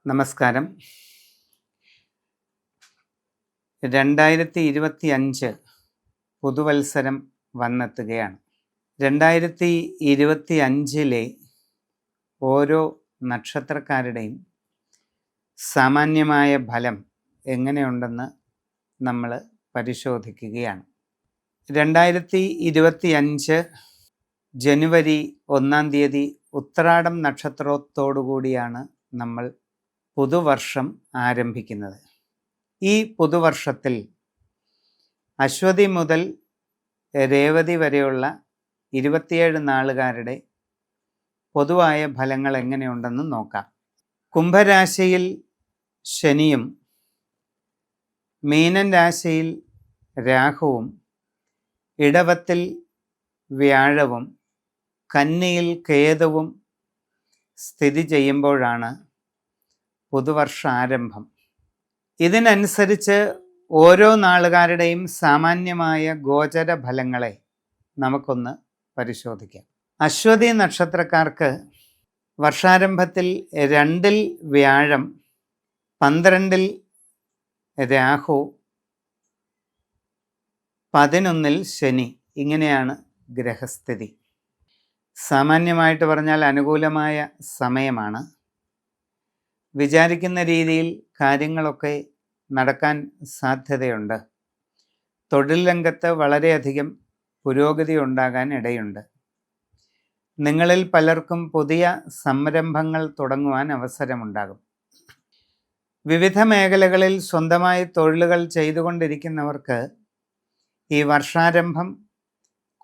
നമസ്കാരം. 2025 പുതുവത്സരം വന്നെത്തുകയാണ്. 2025 ഓരോ നക്ഷത്രക്കാരുടെയും സാമാന്യമായ ഫലം എങ്ങനെയുണ്ടെന്ന് നമ്മൾ പരിശോധിക്കുകയാണ്. 2025 ജനുവരി 1 തീയതി ഉത്രാടം നക്ഷത്രത്തോടുകൂടിയാണ് നമ്മൾ പുതുവർഷം ആരംഭിക്കുന്നത്. ഈ പുതുവർഷത്തിൽ അശ്വതി മുതൽ രേവതി വരെയുള്ള 27 നാളുകാരുടെ പൊതുവായ ഫലങ്ങൾ എങ്ങനെയുണ്ടെന്ന് നോക്കാം. കുംഭരാശിയിൽ ശനിയും മീനൻ രാശിയിൽ രാഹുവും ഇടവത്തിൽ വ്യാഴവും കന്നിയിൽ കേതുവും സ്ഥിതി ചെയ്യുമ്പോഴാണ് പുതുവർഷാരംഭം. ഇതിനനുസരിച്ച് ഓരോ നാളുകാരുടെയും സാമാന്യമായ ഗോചര ഫലങ്ങളെ നമുക്കൊന്ന് പരിശോധിക്കാം. അശ്വതി നക്ഷത്രക്കാർക്ക് വർഷാരംഭത്തിൽ 2-ൽ വ്യാഴം, 12-ൽ രാഹു, 11-ൽ ശനി, ഇങ്ങനെയാണ് ഗ്രഹസ്ഥിതി. സാമാന്യമായിട്ട് പറഞ്ഞാൽ അനുകൂലമായ സമയമാണ്. വിചാരിക്കുന്ന രീതിയിൽ കാര്യങ്ങളൊക്കെ നടക്കാൻ സാധ്യതയുണ്ട്. തൊഴിൽ രംഗത്ത് വളരെയധികം പുരോഗതി ഉണ്ടാകാൻ ഇടയുണ്ട്. നിങ്ങളിൽ പലർക്കും പുതിയ സംരംഭങ്ങൾ തുടങ്ങുവാൻ അവസരമുണ്ടാകും. വിവിധ മേഖലകളിൽ സ്വന്തമായി തൊഴിലുകൾ ചെയ്തുകൊണ്ടിരിക്കുന്നവർക്ക് ഈ വർഷാരംഭം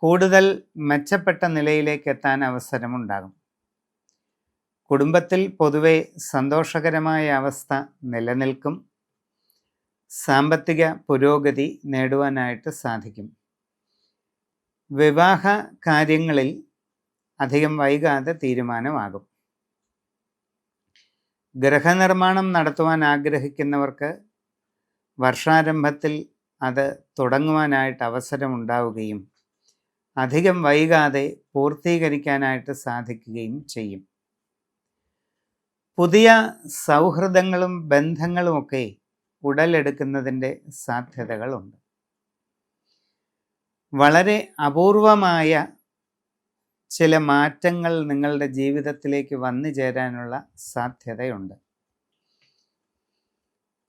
കൂടുതൽ മെച്ചപ്പെട്ട നിലയിലേക്ക് എത്താൻ അവസരമുണ്ടാകും. കുടുംബത്തിൽ പൊതുവെ സന്തോഷകരമായ അവസ്ഥ നിലനിൽക്കും. സാമ്പത്തിക പുരോഗതി നേടുവാനായിട്ട് സാധിക്കും. വിവാഹ കാര്യങ്ങളിൽ അധികം വൈകാതെ തീരുമാനമാകും. ഗൃഹനിർമ്മാണം നടത്തുവാൻ ആഗ്രഹിക്കുന്നവർക്ക് വർഷാരംഭത്തിൽ അത് തുടങ്ങുവാനായിട്ട് അവസരമുണ്ടാവുകയും അധികം വൈകാതെ പൂർത്തീകരിക്കാനായിട്ട് സാധിക്കുകയും ചെയ്യും. പുതിയ സൗഹൃദങ്ങളും ബന്ധങ്ങളുമൊക്കെ ഉടലെടുക്കുന്നതിൻ്റെ സാധ്യതകളുണ്ട്. വളരെ അപൂർവമായ ചില മാറ്റങ്ങൾ നിങ്ങളുടെ ജീവിതത്തിലേക്ക് വന്നു ചേരാനുള്ള സാധ്യതയുണ്ട്.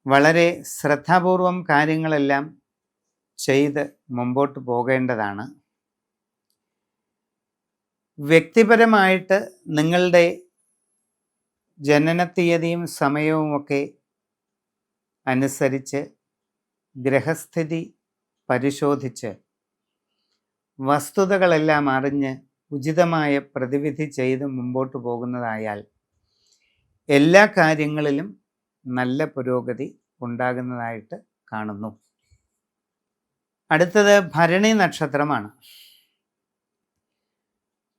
വളരെ ശ്രദ്ധാപൂർവം കാര്യങ്ങളെല്ലാം ചെയ്ത് മുമ്പോട്ട് പോകേണ്ടതാണ്. വ്യക്തിപരമായിട്ട് നിങ്ങളുടെ ജനനത്തീയതിയും സമയവുമൊക്കെ അനുസരിച്ച് ഗ്രഹസ്ഥിതി പരിശോധിച്ച് വസ്തുതകളെല്ലാം അറിഞ്ഞ് ഉചിതമായ പ്രതിവിധി ചെയ്ത് മുമ്പോട്ട് പോകുന്നതായാൽ എല്ലാ കാര്യങ്ങളിലും നല്ല പുരോഗതി ഉണ്ടാകുന്നതായിട്ട് കാണുന്നു. അടുത്തത് ഭരണി നക്ഷത്രമാണ്.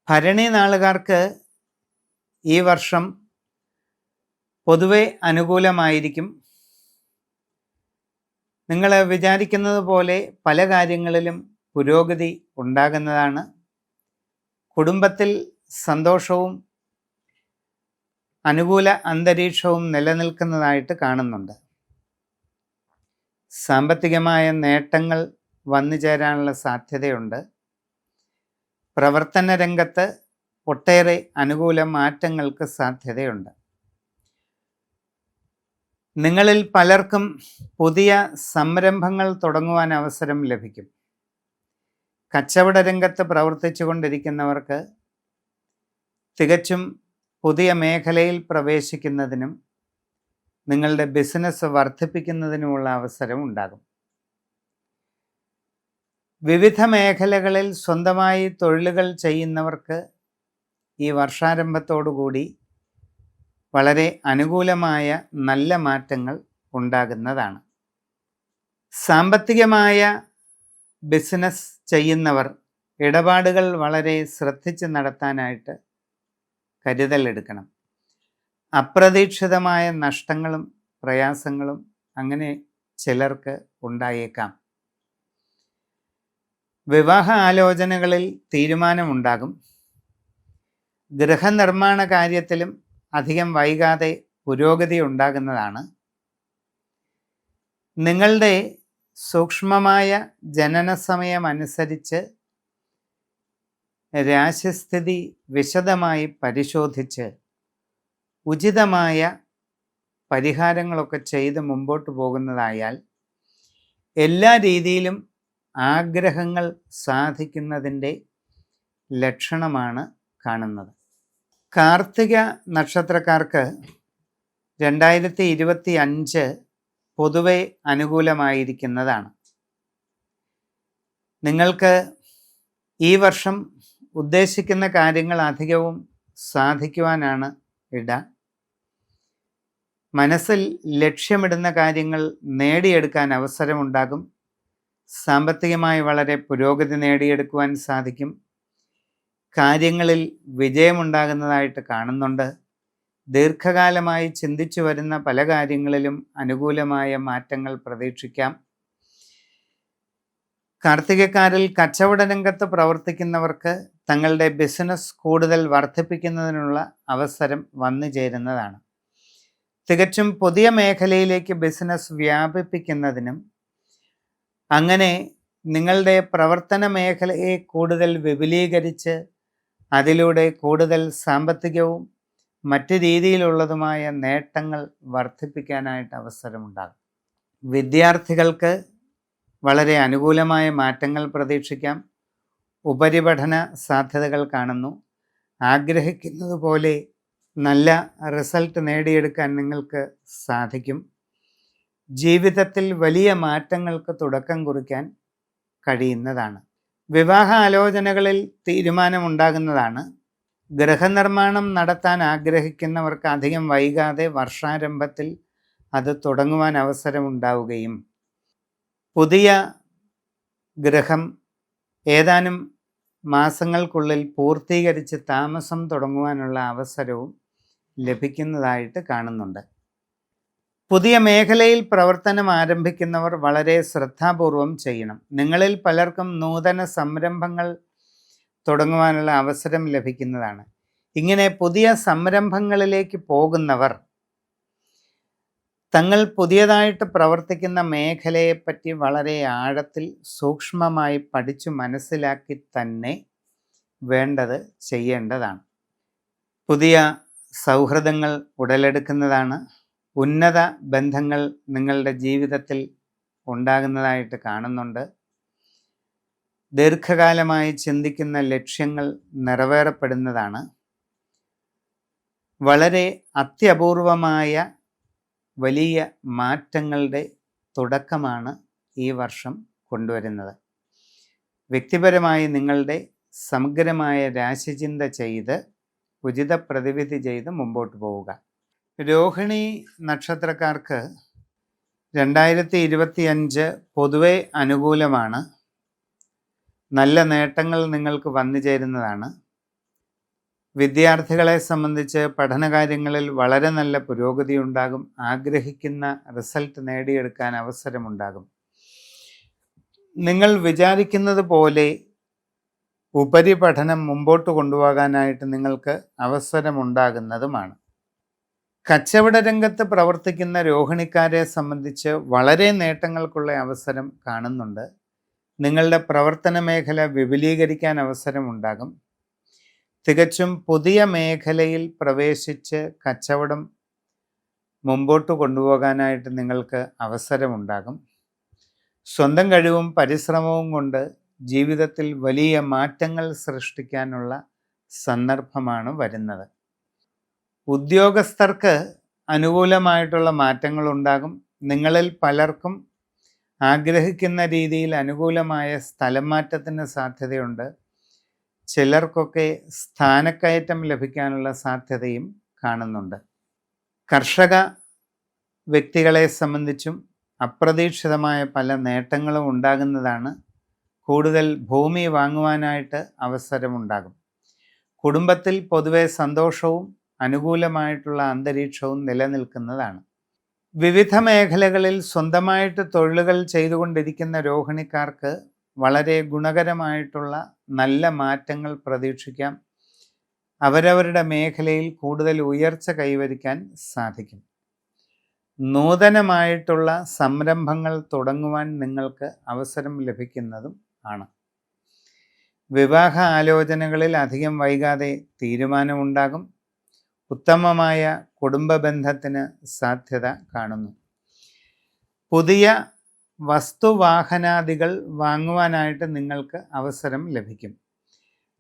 ഭരണി നാളുകാർക്ക് ഈ വർഷം പൊതുവെ അനുകൂലമായിരിക്കും. നിങ്ങൾ വിചാരിക്കുന്നത് പോലെ പല കാര്യങ്ങളിലും പുരോഗതി ഉണ്ടാകുന്നതാണ്. കുടുംബത്തിൽ സന്തോഷവും അനുകൂല അന്തരീക്ഷവും നിലനിൽക്കുന്നതായിട്ട് കാണുന്നുണ്ട്. സാമ്പത്തികമായ നേട്ടങ്ങൾ വന്നു ചേരാനുള്ള സാധ്യതയുണ്ട്. പ്രവർത്തന രംഗത്ത് ഒട്ടേറെ അനുകൂല മാറ്റങ്ങൾക്ക് സാധ്യതയുണ്ട്. നിങ്ങളിൽ പലർക്കും പുതിയ സംരംഭങ്ങൾ തുടങ്ങുവാൻ അവസരം ലഭിക്കും. കച്ചവട രംഗത്ത് പ്രവർത്തിച്ചു കൊണ്ടിരിക്കുന്നവർക്ക് തികച്ചും പുതിയ മേഖലയിൽ പ്രവേശിക്കുന്നതിനും നിങ്ങളുടെ ബിസിനസ് വർദ്ധിപ്പിക്കുന്നതിനുമുള്ള അവസരം ഉണ്ടാകും. വിവിധ മേഖലകളിൽ സ്വന്തമായി തൊഴിലുകൾ ചെയ്യുന്നവർക്ക് ഈ വർഷാരംഭത്തോടുകൂടി വളരെ അനുകൂലമായ നല്ല മാറ്റങ്ങൾ ഉണ്ടാകുന്നതാണ്. സാമ്പത്തികമായ ബിസിനസ് ചെയ്യുന്നവർ ഇടപാടുകൾ വളരെ ശ്രദ്ധിച്ച് നടത്താനായിട്ട് കരുതലെടുക്കണം. അപ്രതീക്ഷിതമായ നഷ്ടങ്ങളും പ്രയാസങ്ങളും അങ്ങനെ ചിലർക്ക് ഉണ്ടായേക്കാം. വിവാഹ ആലോചനകളിൽ തീരുമാനമുണ്ടാകും. ഗൃഹനിർമ്മാണ കാര്യത്തിലും അധികം വൈകാതെ പുരോഗതി ഉണ്ടാകുന്നതാണ്. നിങ്ങളുടെ സൂക്ഷ്മമായ ജനന സമയം അനുസരിച്ച് രാശിസ്ഥിതി വിശദമായി പരിശോധിച്ച് ഉചിതമായ പരിഹാരങ്ങളൊക്കെ ചെയ്ത് മുമ്പോട്ട് പോകുന്നതായാൽ എല്ലാ രീതിയിലും ആഗ്രഹങ്ങൾ സാധിക്കുന്നതിൻ്റെ ലക്ഷണമാണ് കാണുന്നത്. കാർത്തിക നക്ഷത്രക്കാർക്ക് 2025 പൊതുവെ അനുകൂലമായിരിക്കുന്നതാണ്. നിങ്ങൾക്ക് ഈ വർഷം ഉദ്ദേശിക്കുന്ന കാര്യങ്ങൾ അധികവും സാധിക്കുവാനാണ് ഇട. മനസ്സിൽ ലക്ഷ്യമിടുന്ന കാര്യങ്ങൾ നേടിയെടുക്കാൻ അവസരമുണ്ടാകും. സാമ്പത്തികമായി വളരെ പുരോഗതി നേടിയെടുക്കുവാൻ സാധിക്കും. കാര്യങ്ങളിൽ വിജയമുണ്ടാകുന്നതായിട്ട് കാണുന്നുണ്ട്. ദീർഘകാലമായി ചിന്തിച്ചു വരുന്ന പല കാര്യങ്ങളിലും അനുകൂലമായ മാറ്റങ്ങൾ പ്രതീക്ഷിക്കാം. കാർത്തികക്കാരിൽ കച്ചവട രംഗത്ത് പ്രവർത്തിക്കുന്നവർക്ക് തങ്ങളുടെ ബിസിനസ് കൂടുതൽ വർദ്ധിപ്പിക്കുന്നതിനുള്ള അവസരം വന്നു ചേരുന്നതാണ്. തികച്ചും പുതിയ മേഖലയിലേക്ക് ബിസിനസ് വ്യാപിപ്പിക്കുന്നതിനും അങ്ങനെ നിങ്ങളുടെ പ്രവർത്തന മേഖലയെ കൂടുതൽ വിപുലീകരിച്ച് അതിലൂടെ കൂടുതൽ സാമ്പത്തികവും മറ്റ് രീതിയിലുള്ളതുമായ നേട്ടങ്ങൾ വർദ്ധിപ്പിക്കാനായിട്ട് അവസരമുണ്ടാകും. വിദ്യാർത്ഥികൾക്ക് വളരെ അനുകൂലമായ മാറ്റങ്ങൾ പ്രതീക്ഷിക്കാം. ഉപരിപഠന സാധ്യതകൾ കാണുന്നു. ആഗ്രഹിക്കുന്നത് പോലെ നല്ല റിസൾട്ട് നേടിയെടുക്കാൻ നിങ്ങൾക്ക് സാധിക്കും. ജീവിതത്തിൽ വലിയ മാറ്റങ്ങൾക്ക് തുടക്കം കുറിക്കാൻ കഴിയുന്നതാണ്. വിവാഹ ആലോചനകളിൽ തീരുമാനമുണ്ടാകുന്നതാണ്. ഗൃഹനിർമ്മാണം നടത്താൻ ആഗ്രഹിക്കുന്നവർക്ക് അധികം വൈകാതെ വർഷാരംഭത്തിൽ അത് തുടങ്ങുവാൻ അവസരമുണ്ടാവുകയും പുതിയ ഗൃഹം ഏതാനും മാസങ്ങൾക്കുള്ളിൽ പൂർത്തീകരിച്ച് താമസം തുടങ്ങുവാനുള്ള അവസരവും ലഭിക്കുന്നതായിട്ട് കാണുന്നുണ്ട്. പുതിയ മേഖലയിൽ പ്രവർത്തനം ആരംഭിക്കുന്നവർ വളരെ ശ്രദ്ധാപൂർവം ചെയ്യണം. നിങ്ങളിൽ പലർക്കും നൂതന സംരംഭങ്ങൾ തുടങ്ങുവാനുള്ള അവസരം ലഭിക്കുന്നതാണ്. ഇങ്ങനെ പുതിയ സംരംഭങ്ങളിലേക്ക് പോകുന്നവർ തങ്ങൾ പുതിയതായിട്ട് പ്രവർത്തിക്കുന്ന മേഖലയെപ്പറ്റി വളരെ ആഴത്തിൽ സൂക്ഷ്മമായി പഠിച്ചു മനസ്സിലാക്കി തന്നെ വേണ്ടത് ചെയ്യേണ്ടതാണ്. പുതിയ സൗഹൃദങ്ങൾ ഉടലെടുക്കുന്നതാണ്. ഉന്നത ബന്ധങ്ങൾ നിങ്ങളുടെ ജീവിതത്തിൽ ഉണ്ടാകുന്നതായിട്ട് കാണുന്നുണ്ട്. ദീർഘകാലമായി ചിന്തിക്കുന്ന ലക്ഷ്യങ്ങൾ നിറവേറപ്പെടുന്നതാണ്. വളരെ അത്യപൂർവമായ വലിയ മാറ്റങ്ങളുടെ തുടക്കമാണ് ഈ വർഷം കൊണ്ടുവരുന്നത്. വ്യക്തിപരമായി നിങ്ങളുടെ സമഗ്രമായ രാശിചിന്ത ചെയ്ത് ഉചിത പ്രതിവിധി ചെയ്ത് മുമ്പോട്ട് പോവുക. രോഹിണി നക്ഷത്രക്കാർക്ക് 2025 പൊതുവെ അനുകൂലമാണ്. നല്ല നേട്ടങ്ങൾ നിങ്ങൾക്ക് വന്നു ചേരുന്നതാണ്. വിദ്യാർത്ഥികളെ സംബന്ധിച്ച് പഠനകാര്യങ്ങളിൽ വളരെ നല്ല പുരോഗതി ഉണ്ടാകും. ആഗ്രഹിക്കുന്ന റിസൾട്ട് നേടിയെടുക്കാൻ അവസരമുണ്ടാകും. നിങ്ങൾ വിചാരിക്കുന്നത് പോലെ ഉപരിപഠനം മുമ്പോട്ട് കൊണ്ടുപോകാനായിട്ട് നിങ്ങൾക്ക് അവസരമുണ്ടാകുന്നതുമാണ്. കച്ചവട രംഗത്ത് പ്രവർത്തിക്കുന്ന രോഹിണിക്കാരെ സംബന്ധിച്ച് വളരെ നേട്ടങ്ങൾക്കുള്ള അവസരം കാണുന്നുണ്ട്. നിങ്ങളുടെ പ്രവർത്തന മേഖല വിപുലീകരിക്കാൻ അവസരമുണ്ടാകും. തികച്ചും പുതിയ മേഖലയിൽ പ്രവേശിച്ച് കച്ചവടം മുമ്പോട്ട് കൊണ്ടുപോകാനായിട്ട് നിങ്ങൾക്ക് അവസരമുണ്ടാകും. സ്വന്തം കഴിവും പരിശ്രമവും കൊണ്ട് ജീവിതത്തിൽ വലിയ മാറ്റങ്ങൾ സൃഷ്ടിക്കാനുള്ള സന്ദർഭമാണ് വരുന്നത്. ഉദ്യോഗസ്ഥർക്ക് അനുകൂലമായിട്ടുള്ള മാറ്റങ്ങളുണ്ടാകും. നിങ്ങളിൽ പലർക്കും ആഗ്രഹിക്കുന്ന രീതിയിൽ അനുകൂലമായ സ്ഥലം മാറ്റത്തിന് സാധ്യതയുണ്ട്. ചിലർക്കൊക്കെ സ്ഥാനക്കയറ്റം ലഭിക്കാനുള്ള സാധ്യതയും കാണുന്നുണ്ട്. കർഷക വ്യക്തികളെ സംബന്ധിച്ചും അപ്രതീക്ഷിതമായ പല നേട്ടങ്ങളും ഉണ്ടാകുന്നതാണ്. കൂടുതൽ ഭൂമി വാങ്ങുവാനായിട്ട് അവസരമുണ്ടാകും. കുടുംബത്തിൽ പൊതുവെ സന്തോഷവും അനുകൂലമായിട്ടുള്ള അന്തരീക്ഷവും നിലനിൽക്കുന്നതാണ്. വിവിധ മേഖലകളിൽ സ്വന്തമായിട്ട് തൊഴിലുകൾ ചെയ്തുകൊണ്ടിരിക്കുന്ന രോഹിണിക്കാർക്ക് വളരെ ഗുണകരമായിട്ടുള്ള നല്ല മാറ്റങ്ങൾ പ്രതീക്ഷിക്കാം. അവരവരുടെ മേഖലയിൽ കൂടുതൽ ഉയർച്ച കൈവരിക്കാൻ സാധിക്കും. നൂതനമായിട്ടുള്ള സംരംഭങ്ങൾ തുടങ്ങുവാൻ നിങ്ങൾക്ക് അവസരം ലഭിക്കുന്നതും ആണ്. വിവാഹ ആലോചനകളിൽ അധികം വൈകാതെ തീരുമാനമുണ്ടാകും. ഉത്തമമായ കുടുംബ ബന്ധത്തിന് സാധ്യത കാണുന്നു. പുതിയ വസ്തുവാഹനാദികൾ വാങ്ങുവാനായിട്ട് നിങ്ങൾക്ക് അവസരം ലഭിക്കും.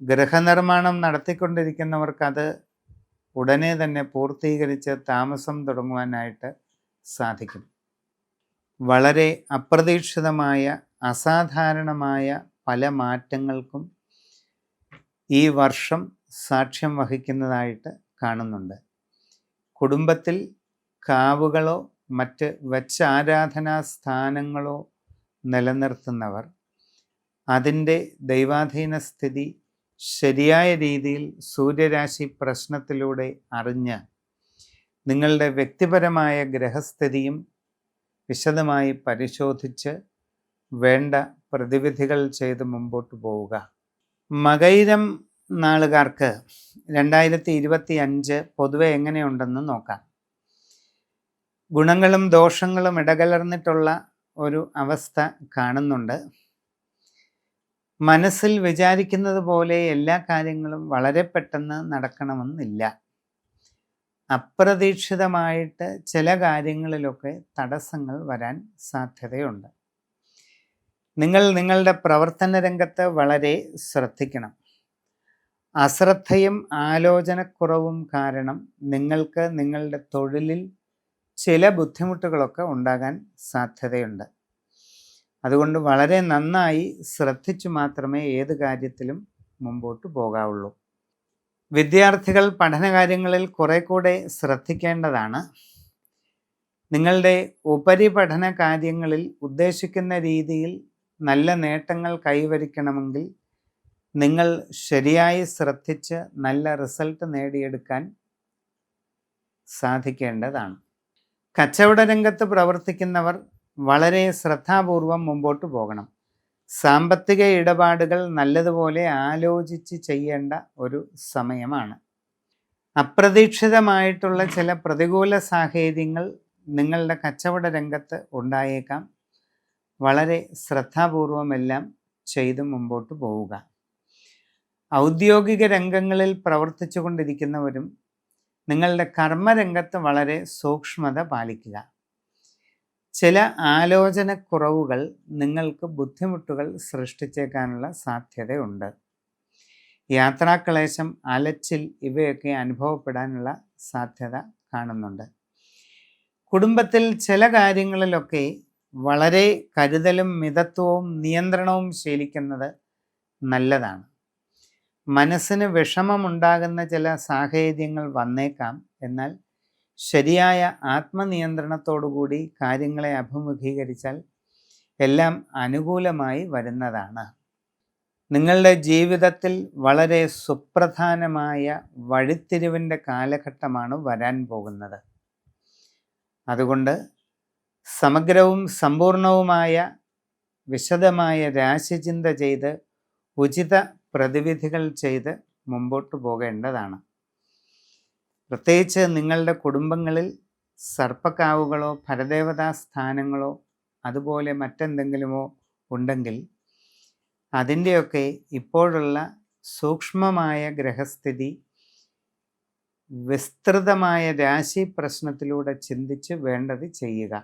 ഗൃഹനിർമ്മാണം നടത്തിക്കൊണ്ടിരിക്കുന്നവർക്കത് ഉടനെ തന്നെ പൂർത്തീകരിച്ച് താമസം തുടങ്ങുവാനായിട്ട് സാധിക്കും. വളരെ അപ്രതീക്ഷിതമായ അസാധാരണമായ പല മാറ്റങ്ങൾക്കും ഈ വർഷം സാക്ഷ്യം വഹിക്കുന്നതായിട്ട് കാണുന്നുണ്ട്. കുടുംബത്തിൽ കാവുകളോ മറ്റ് വച്ച് ആരാധനാ സ്ഥാനങ്ങളോ നിലനിർത്തുന്നവർ അതിൻ്റെ ദൈവാധീന സ്ഥിതി ശരിയായ രീതിയിൽ സൂര്യരാശി പ്രശ്നത്തിലൂടെ അറിഞ്ഞ് നിങ്ങളുടെ വ്യക്തിപരമായ ഗ്രഹസ്ഥിതിയും വിശദമായി പരിശോധിച്ച് വേണ്ട പ്രതിവിധികൾ ചെയ്ത് മുമ്പോട്ട് പോവുക. മകയിരം നാളുകാർക്ക് 2025 പൊതുവെ എങ്ങനെയുണ്ടെന്ന് നോക്കാം. ഗുണങ്ങളും ദോഷങ്ങളും ഇടകലർന്നിട്ടുള്ള ഒരു അവസ്ഥ കാണുന്നുണ്ട്. മനസ്സിൽ വിചാരിക്കുന്നത് പോലെ എല്ലാ കാര്യങ്ങളും വളരെ പെട്ടെന്ന് നടക്കണമെന്നില്ല. അപ്രതീക്ഷിതമായിട്ട് ചില കാര്യങ്ങളിലൊക്കെ തടസ്സങ്ങൾ വരാൻ സാധ്യതയുണ്ട്. നിങ്ങൾ നിങ്ങളുടെ പ്രവർത്തന രംഗത്ത് വളരെ ശ്രദ്ധിക്കണം. അശ്രദ്ധയും ആലോചനക്കുറവും കാരണം നിങ്ങൾക്ക് നിങ്ങളുടെ തൊഴിലിൽ ചില ബുദ്ധിമുട്ടുകളൊക്കെ ഉണ്ടാകാൻ സാധ്യതയുണ്ട്. അതുകൊണ്ട് വളരെ നന്നായി ശ്രദ്ധിച്ചു മാത്രമേ ഏത് കാര്യത്തിലും മുമ്പോട്ട് പോകാവുള്ളൂ. വിദ്യാർത്ഥികൾ പഠനകാര്യങ്ങളിൽ കുറെ കൂടെ ശ്രദ്ധിക്കേണ്ടതാണ്. നിങ്ങളുടെ ഉപരിപഠന കാര്യങ്ങളിൽ ഉദ്ദേശിക്കുന്ന രീതിയിൽ നല്ല നേട്ടങ്ങൾ കൈവരിക്കണമെങ്കിൽ നിങ്ങൾ ശരിയായി ശ്രദ്ധിച്ച് നല്ല റിസൾട്ട് നേടിയെടുക്കാൻ സാധിക്കേണ്ടതാണ്. കച്ചവട രംഗത്ത് പ്രവർത്തിക്കുന്നവർ വളരെ ശ്രദ്ധാപൂർവം മുമ്പോട്ട് പോകണം. സാമ്പത്തിക ഇടപാടുകൾ നല്ലതുപോലെ ആലോചിച്ച് ചെയ്യേണ്ട ഒരു സമയമാണ്. അപ്രതീക്ഷിതമായിട്ടുള്ള ചില പ്രതികൂല സാഹചര്യങ്ങൾ നിങ്ങളുടെ കച്ചവട രംഗത്ത് ഉണ്ടായേക്കാം. വളരെ ശ്രദ്ധാപൂർവം എല്ലാം ചെയ്ത് മുമ്പോട്ട് പോവുക. ഔദ്യോഗിക രംഗങ്ങളിൽ പ്രവർത്തിച്ചു കൊണ്ടിരിക്കുന്നവരും നിങ്ങളുടെ കർമ്മരംഗത്ത് വളരെ സൂക്ഷ്മത പാലിക്കുക. ചില ആലോചനക്കുറവുകൾ നിങ്ങൾക്ക് ബുദ്ധിമുട്ടുകൾ സൃഷ്ടിച്ചേക്കാനുള്ള സാധ്യതയുണ്ട്. യാത്രാക്ലേശം, അലച്ചിൽ ഇവയൊക്കെ അനുഭവപ്പെടാനുള്ള സാധ്യത കാണുന്നുണ്ട്. കുടുംബത്തിൽ ചില കാര്യങ്ങളിലൊക്കെ വളരെ കരുതലും മിതത്വവും നിയന്ത്രണവും ശീലിക്കുന്നത് നല്ലതാണ്. മനസ്സിന് വിഷമമുണ്ടാകുന്ന ചില സാഹചര്യങ്ങൾ വന്നേക്കാം. എന്നാൽ ശരിയായ ആത്മനിയന്ത്രണത്തോടുകൂടി കാര്യങ്ങളെ അഭിമുഖീകരിച്ചാൽ എല്ലാം അനുകൂലമായി വരുന്നതാണ്. നിങ്ങളുടെ ജീവിതത്തിൽ വളരെ സുപ്രധാനമായ വഴിത്തിരിവിൻ്റെ കാലഘട്ടമാണ് വരാൻ പോകുന്നത്. അതുകൊണ്ട് സമഗ്രവും സമ്പൂർണവുമായ വിശദമായ രാശിചിന്ത ചെയ്ത് ഉചിത പ്രതിവിധികൾ ചെയ്ത് മുമ്പോട്ട് പോകേണ്ടതാണ്. പ്രത്യേകിച്ച് നിങ്ങളുടെ കുടുംബങ്ങളിൽ സർപ്പക്കാവുകളോ പരദേവതാ സ്ഥാനങ്ങളോ അതുപോലെ മറ്റെന്തെങ്കിലുമോ ഉണ്ടെങ്കിൽ അതിൻ്റെയൊക്കെ ഇപ്പോഴുള്ള സൂക്ഷ്മമായ ഗ്രഹസ്ഥിതി വിസ്തൃതമായ രാശി പ്രശ്നത്തിലൂടെ ചിന്തിച്ച് വേണ്ടത് ചെയ്യുക.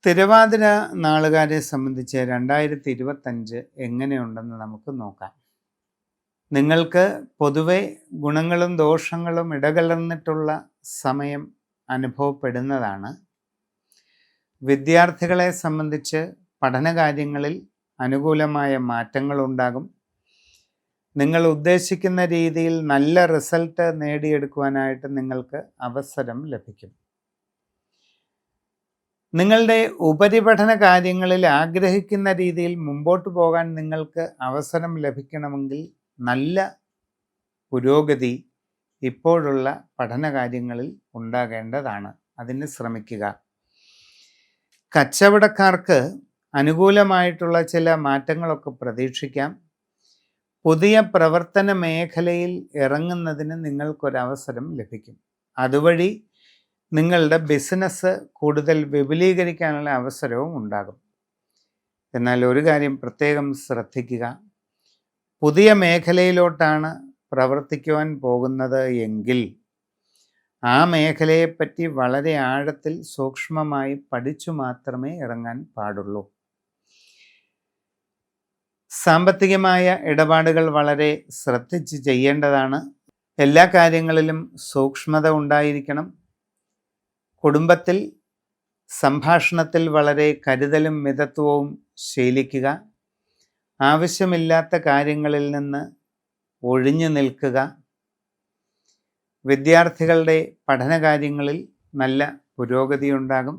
തിരുവാതിര നാളുകാരെ സംബന്ധിച്ച് 2025 എങ്ങനെയുണ്ടെന്ന് നമുക്ക് നോക്കാം. നിങ്ങൾക്ക് പൊതുവെ ഗുണങ്ങളും ദോഷങ്ങളും ഇടകലർന്നിട്ടുള്ള സമയം അനുഭവപ്പെടുന്നതാണ്. വിദ്യാർത്ഥികളെ സംബന്ധിച്ച് പഠനകാര്യങ്ങളിൽ അനുകൂലമായ മാറ്റങ്ങളുണ്ടാകും. നിങ്ങൾ ഉദ്ദേശിക്കുന്ന രീതിയിൽ നല്ല റിസൾട്ട് നേടിയെടുക്കുവാനായിട്ട് നിങ്ങൾക്ക് അവസരം ലഭിക്കും. നിങ്ങളുടെ ഉപരിപഠന കാര്യങ്ങളിൽ ആഗ്രഹിക്കുന്ന രീതിയിൽ മുമ്പോട്ട് പോകാൻ നിങ്ങൾക്ക് അവസരം ലഭിക്കണമെങ്കിൽ നല്ല പുരോഗതി ഇപ്പോഴുള്ള പഠനകാര്യങ്ങളിൽ ഉണ്ടാകേണ്ടതാണ്. അതിന് ശ്രമിക്കുക. കച്ചവടക്കാർക്ക് അനുകൂലമായിട്ടുള്ള ചില മാറ്റങ്ങളൊക്കെ പ്രതീക്ഷിക്കാം. പുതിയ പ്രവർത്തന മേഖലയിൽ ഇറങ്ങുന്നതിന് നിങ്ങൾക്കൊരവസരം ലഭിക്കും. അതുവഴി നിങ്ങളുടെ ബിസിനസ് കൂടുതൽ വിപുലീകരിക്കാനുള്ള അവസരവും ഉണ്ടാകും. എന്നാൽ ഒരു കാര്യം പ്രത്യേകം ശ്രദ്ധിക്കുക. പുതിയ മേഖലയിലോട്ടാണ് പ്രവർത്തിക്കുവാൻ പോകുന്നത് എങ്കിൽ ആ മേഖലയെപ്പറ്റി വളരെ ആഴത്തിൽ സൂക്ഷ്മമായി പഠിച്ചു മാത്രമേ ഇറങ്ങാൻ പാടുള്ളൂ. സാമ്പത്തികമായ ഇടപാടുകൾ വളരെ ശ്രദ്ധിച്ച് ചെയ്യേണ്ടതാണ്. എല്ലാ കാര്യങ്ങളിലും സൂക്ഷ്മത ഉണ്ടായിരിക്കണം. കുടുംബത്തിൽ സംഭാഷണത്തിൽ വളരെ കരുതലും മിതത്വവും ശീലിക്കുക. ആവശ്യമില്ലാത്ത കാര്യങ്ങളിൽ നിന്ന് ഒഴിഞ്ഞു നിൽക്കുക. വിദ്യാർത്ഥികളുടെ പഠനകാര്യങ്ങളിൽ നല്ല പുരോഗതിയുണ്ടാകും.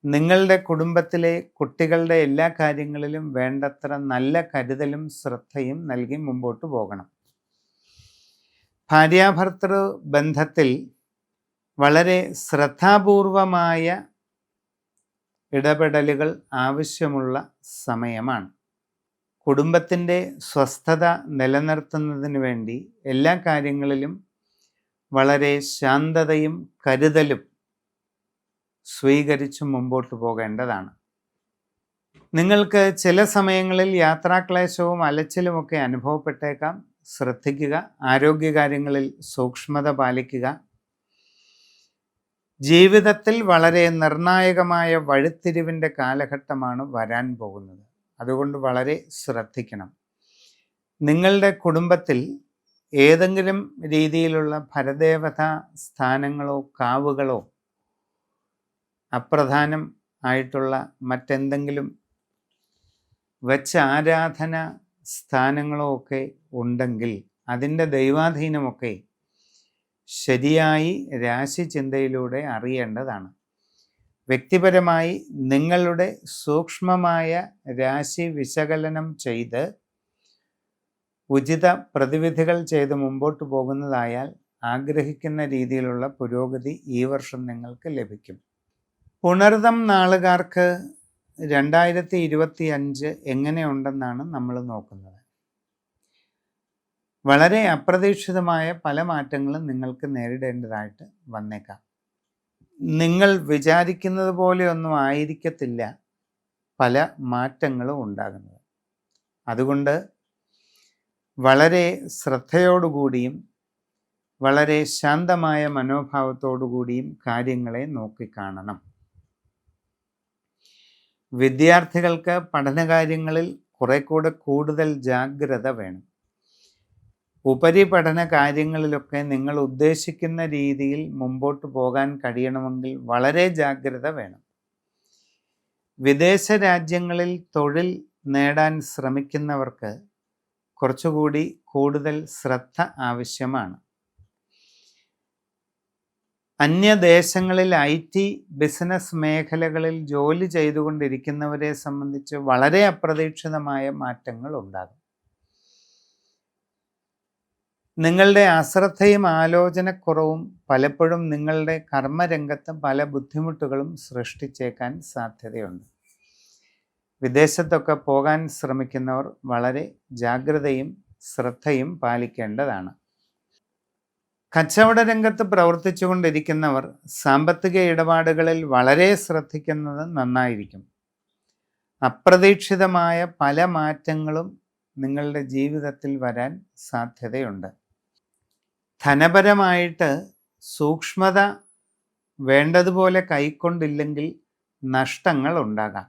നിങ്ങളുടെ കുടുംബത്തിലെ കുട്ടികളുടെ എല്ലാ കാര്യങ്ങളിലും വേണ്ടത്ര നല്ല കരുതലും ശ്രദ്ധയും നൽകി മുമ്പോട്ട് പോകണം. ഭാര്യാഭർത്തൃ ബന്ധത്തിൽ വളരെ ശ്രദ്ധാപൂർവമായ ഇടപെടലുകൾ ആവശ്യമുള്ള സമയമാണ്. കുടുംബത്തിൻ്റെ സ്വസ്ഥത നിലനിർത്തുന്നതിന് വേണ്ടി എല്ലാ കാര്യങ്ങളിലും വളരെ ശാന്തതയും കരുതലും സ്വീകരിച്ച് മുമ്പോട്ട് പോകേണ്ടതാണ്. നിങ്ങൾക്ക് ചില സമയങ്ങളിൽ യാത്രാക്ലേശവും അലച്ചിലുമൊക്കെ അനുഭവപ്പെട്ടേക്കാം. ശ്രദ്ധിക്കുക. ആരോഗ്യകാര്യങ്ങളിൽ സൂക്ഷ്മത പാലിക്കുക. ജീവിതത്തിൽ വളരെ നിർണായകമായ വഴിത്തിരിവിൻ്റെ കാലഘട്ടമാണ് വരാൻ പോകുന്നത്. അതുകൊണ്ട് വളരെ ശ്രദ്ധിക്കണം. നിങ്ങളുടെ കുടുംബത്തിൽ ഏതെങ്കിലും രീതിയിലുള്ള പരദേവതാ സ്ഥാനങ്ങളോ കാവുകളോ അപ്രധാനം ആയിട്ടുള്ള മറ്റെന്തെങ്കിലും വച്ച് ആരാധന സ്ഥാനങ്ങളോ ഒക്കെ ഉണ്ടെങ്കിൽ അതിൻ്റെ ദൈവാധീനമൊക്കെ ശരിയായി രാശിചിന്തയിലൂടെ അറിയേണ്ടതാണ്. വ്യക്തിപരമായി നിങ്ങളുടെ സൂക്ഷ്മമായ രാശി വിശകലനം ചെയ്ത് ഉചിത പ്രതിവിധികൾ ചെയ്ത് മുമ്പോട്ട് പോകുന്നതായാൽ ആഗ്രഹിക്കുന്ന രീതിയിലുള്ള പുരോഗതി ഈ വർഷം നിങ്ങൾക്ക് ലഭിക്കും. പുണർതം നാളുകാർക്ക് 2025 എങ്ങനെയുണ്ടെന്നാണ് നമ്മൾ നോക്കുന്നത്. വളരെ അപ്രതീക്ഷിതമായ പല മാറ്റങ്ങളും നിങ്ങൾക്ക് നേരിടേണ്ടതായിട്ട് വന്നേക്കാം. നിങ്ങൾ വിചാരിക്കുന്നത് പോലെയൊന്നും ആയിരിക്കത്തില്ല പല മാറ്റങ്ങളും ഉണ്ടാകുന്നത്. അതുകൊണ്ട് വളരെ ശ്രദ്ധയോടുകൂടിയും വളരെ ശാന്തമായ മനോഭാവത്തോടുകൂടിയും കാര്യങ്ങളെ നോക്കിക്കാണണം. വിദ്യാർത്ഥികൾക്ക് പഠനകാര്യങ്ങളിൽ കുറേക്കൂടെ കൂടുതൽ ജാഗ്രത വേണം. ഉപരിപഠന കാര്യങ്ങളിലൊക്കെ നിങ്ങൾ ഉദ്ദേശിക്കുന്ന രീതിയിൽ മുമ്പോട്ട് പോകാൻ കഴിയണമെങ്കിൽ വളരെ ജാഗ്രത വേണം. വിദേശ രാജ്യങ്ങളിൽ തൊഴിൽ നേടാൻ ശ്രമിക്കുന്നവർക്ക് കുറച്ചുകൂടി കൂടുതൽ ശ്രദ്ധ ആവശ്യമാണ്. അന്യദേശങ്ങളിൽ IT ബിസിനസ് മേഖലകളിൽ ജോലി ചെയ്തുകൊണ്ടിരിക്കുന്നവരെ സംബന്ധിച്ച് വളരെ അപ്രതീക്ഷിതമായ മാറ്റങ്ങൾ ഉണ്ടാകും. നിങ്ങളുടെ അശ്രദ്ധയും ആലോചനക്കുറവും പലപ്പോഴും നിങ്ങളുടെ കർമ്മരംഗത്ത് പല ബുദ്ധിമുട്ടുകളും സൃഷ്ടിച്ചേക്കാൻ സാധ്യതയുണ്ട്. വിദേശത്തൊക്കെ പോകാൻ ശ്രമിക്കുന്നവർ വളരെ ജാഗ്രതയും ശ്രദ്ധയും പാലിക്കേണ്ടതാണ്. കച്ചവട രംഗത്ത് പ്രവർത്തിച്ചു കൊണ്ടിരിക്കുന്നവർ സാമ്പത്തിക ഇടപാടുകളിൽ വളരെ ശ്രദ്ധിക്കുന്നത് നന്നായിരിക്കും. അപ്രതീക്ഷിതമായ പല മാറ്റങ്ങളും നിങ്ങളുടെ ജീവിതത്തിൽ വരാൻ സാധ്യതയുണ്ട്. ധനപരമായിട്ട് സൂക്ഷ്മത വേണ്ടതുപോലെ കൈക്കൊണ്ടില്ലെങ്കിൽ നഷ്ടങ്ങൾ ഉണ്ടാകാം.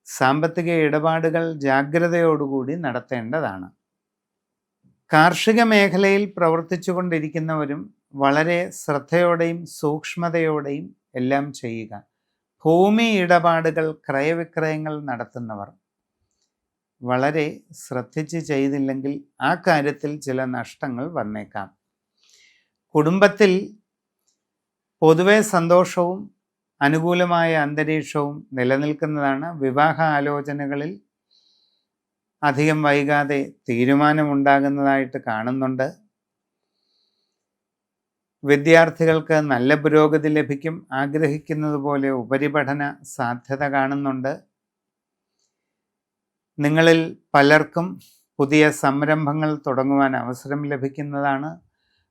സാമ്പത്തിക ഇടപാടുകൾ ജാഗ്രതയോടുകൂടി നടത്തേണ്ടതാണ്. കാർഷിക മേഖലയിൽ പ്രവർത്തിച്ചു കൊണ്ടിരിക്കുന്നവരും വളരെ ശ്രദ്ധയോടെയും സൂക്ഷ്മതയോടെയും എല്ലാം ചെയ്യുക. ഭൂമി ഇടപാടുകൾ ക്രയവിക്രയങ്ങൾ നടത്തുന്നവർ വളരെ ശ്രദ്ധിച്ച് ചെയ്തില്ലെങ്കിൽ ആ കാര്യത്തിൽ ചില നഷ്ടങ്ങൾ വന്നേക്കാം. കുടുംബത്തിൽ പൊതുവെ സന്തോഷവും അനുകൂലമായ അന്തരീക്ഷവും നിലനിൽക്കുന്നതാണ്. വിവാഹ ആലോചനകളിൽ അധികം വൈകാതെ തീരുമാനമുണ്ടാകുന്നതായിട്ട് കാണുന്നുണ്ട്. വിദ്യാർത്ഥികൾക്ക് നല്ല പുരോഗതി ലഭിക്കും. ആഗ്രഹിക്കുന്നത് പോലെ ഉപരിപഠന സാധ്യത കാണുന്നുണ്ട്. നിങ്ങളിൽ പലർക്കും പുതിയ സംരംഭങ്ങൾ തുടങ്ങുവാൻ അവസരം ലഭിക്കുന്നതാണ്.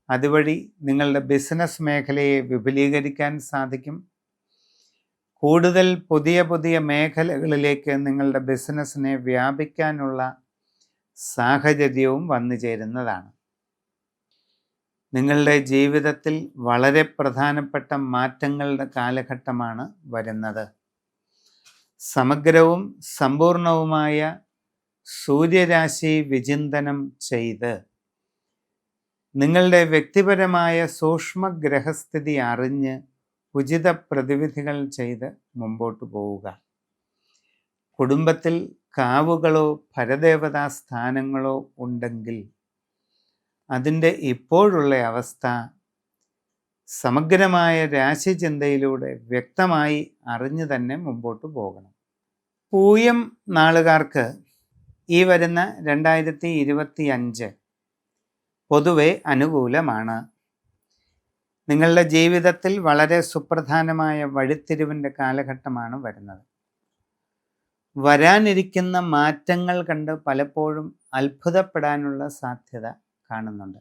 അതുവഴി നിങ്ങളുടെ ബിസിനസ് മേഖലയെ വിപുലീകരിക്കാൻ സാധിക്കും. കൂടുതൽ പുതിയ പുതിയ മേഖലകളിലേക്ക് നിങ്ങളുടെ ബിസിനസ്സിനെ വ്യാപിക്കാനുള്ള സാഹചര്യവും വന്നു ചേരുന്നതാണ്. നിങ്ങളുടെ ജീവിതത്തിൽ വളരെ പ്രധാനപ്പെട്ട മാറ്റങ്ങളുടെ കാലഘട്ടമാണ് വരുന്നത്. സമഗ്രവും സമ്പൂർണവുമായ സൂര്യരാശി വിചിന്തനം ചെയ്ത് നിങ്ങളുടെ വ്യക്തിപരമായ സൂക്ഷ്മഗ്രഹസ്ഥിതി അറിഞ്ഞ് ഉചിത പ്രതിവിധികൾ ചെയ്ത് മുമ്പോട്ട് പോവുക. കുടുംബത്തിൽ കാവുകളോ പരദേവതാ സ്ഥാനങ്ങളോ ഉണ്ടെങ്കിൽ അതിൻ്റെ ഇപ്പോഴുള്ള അവസ്ഥ സമഗ്രമായ രാശിചിന്തയിലൂടെ വ്യക്തമായി അറിഞ്ഞു തന്നെ മുമ്പോട്ട് പോകണം. പൂയം നാളുകാർക്ക് ഈ വരുന്ന 2025 പൊതുവെ അനുകൂലമാണ്. നിങ്ങളുടെ ജീവിതത്തിൽ വളരെ സുപ്രധാനമായ വഴിത്തിരിവിൻ്റെ കാലഘട്ടമാണ് വരുന്നത്. വരാനിരിക്കുന്ന മാറ്റങ്ങൾ കണ്ട് പലപ്പോഴും അത്ഭുതപ്പെടാനുള്ള സാധ്യത കാണുന്നുണ്ട്.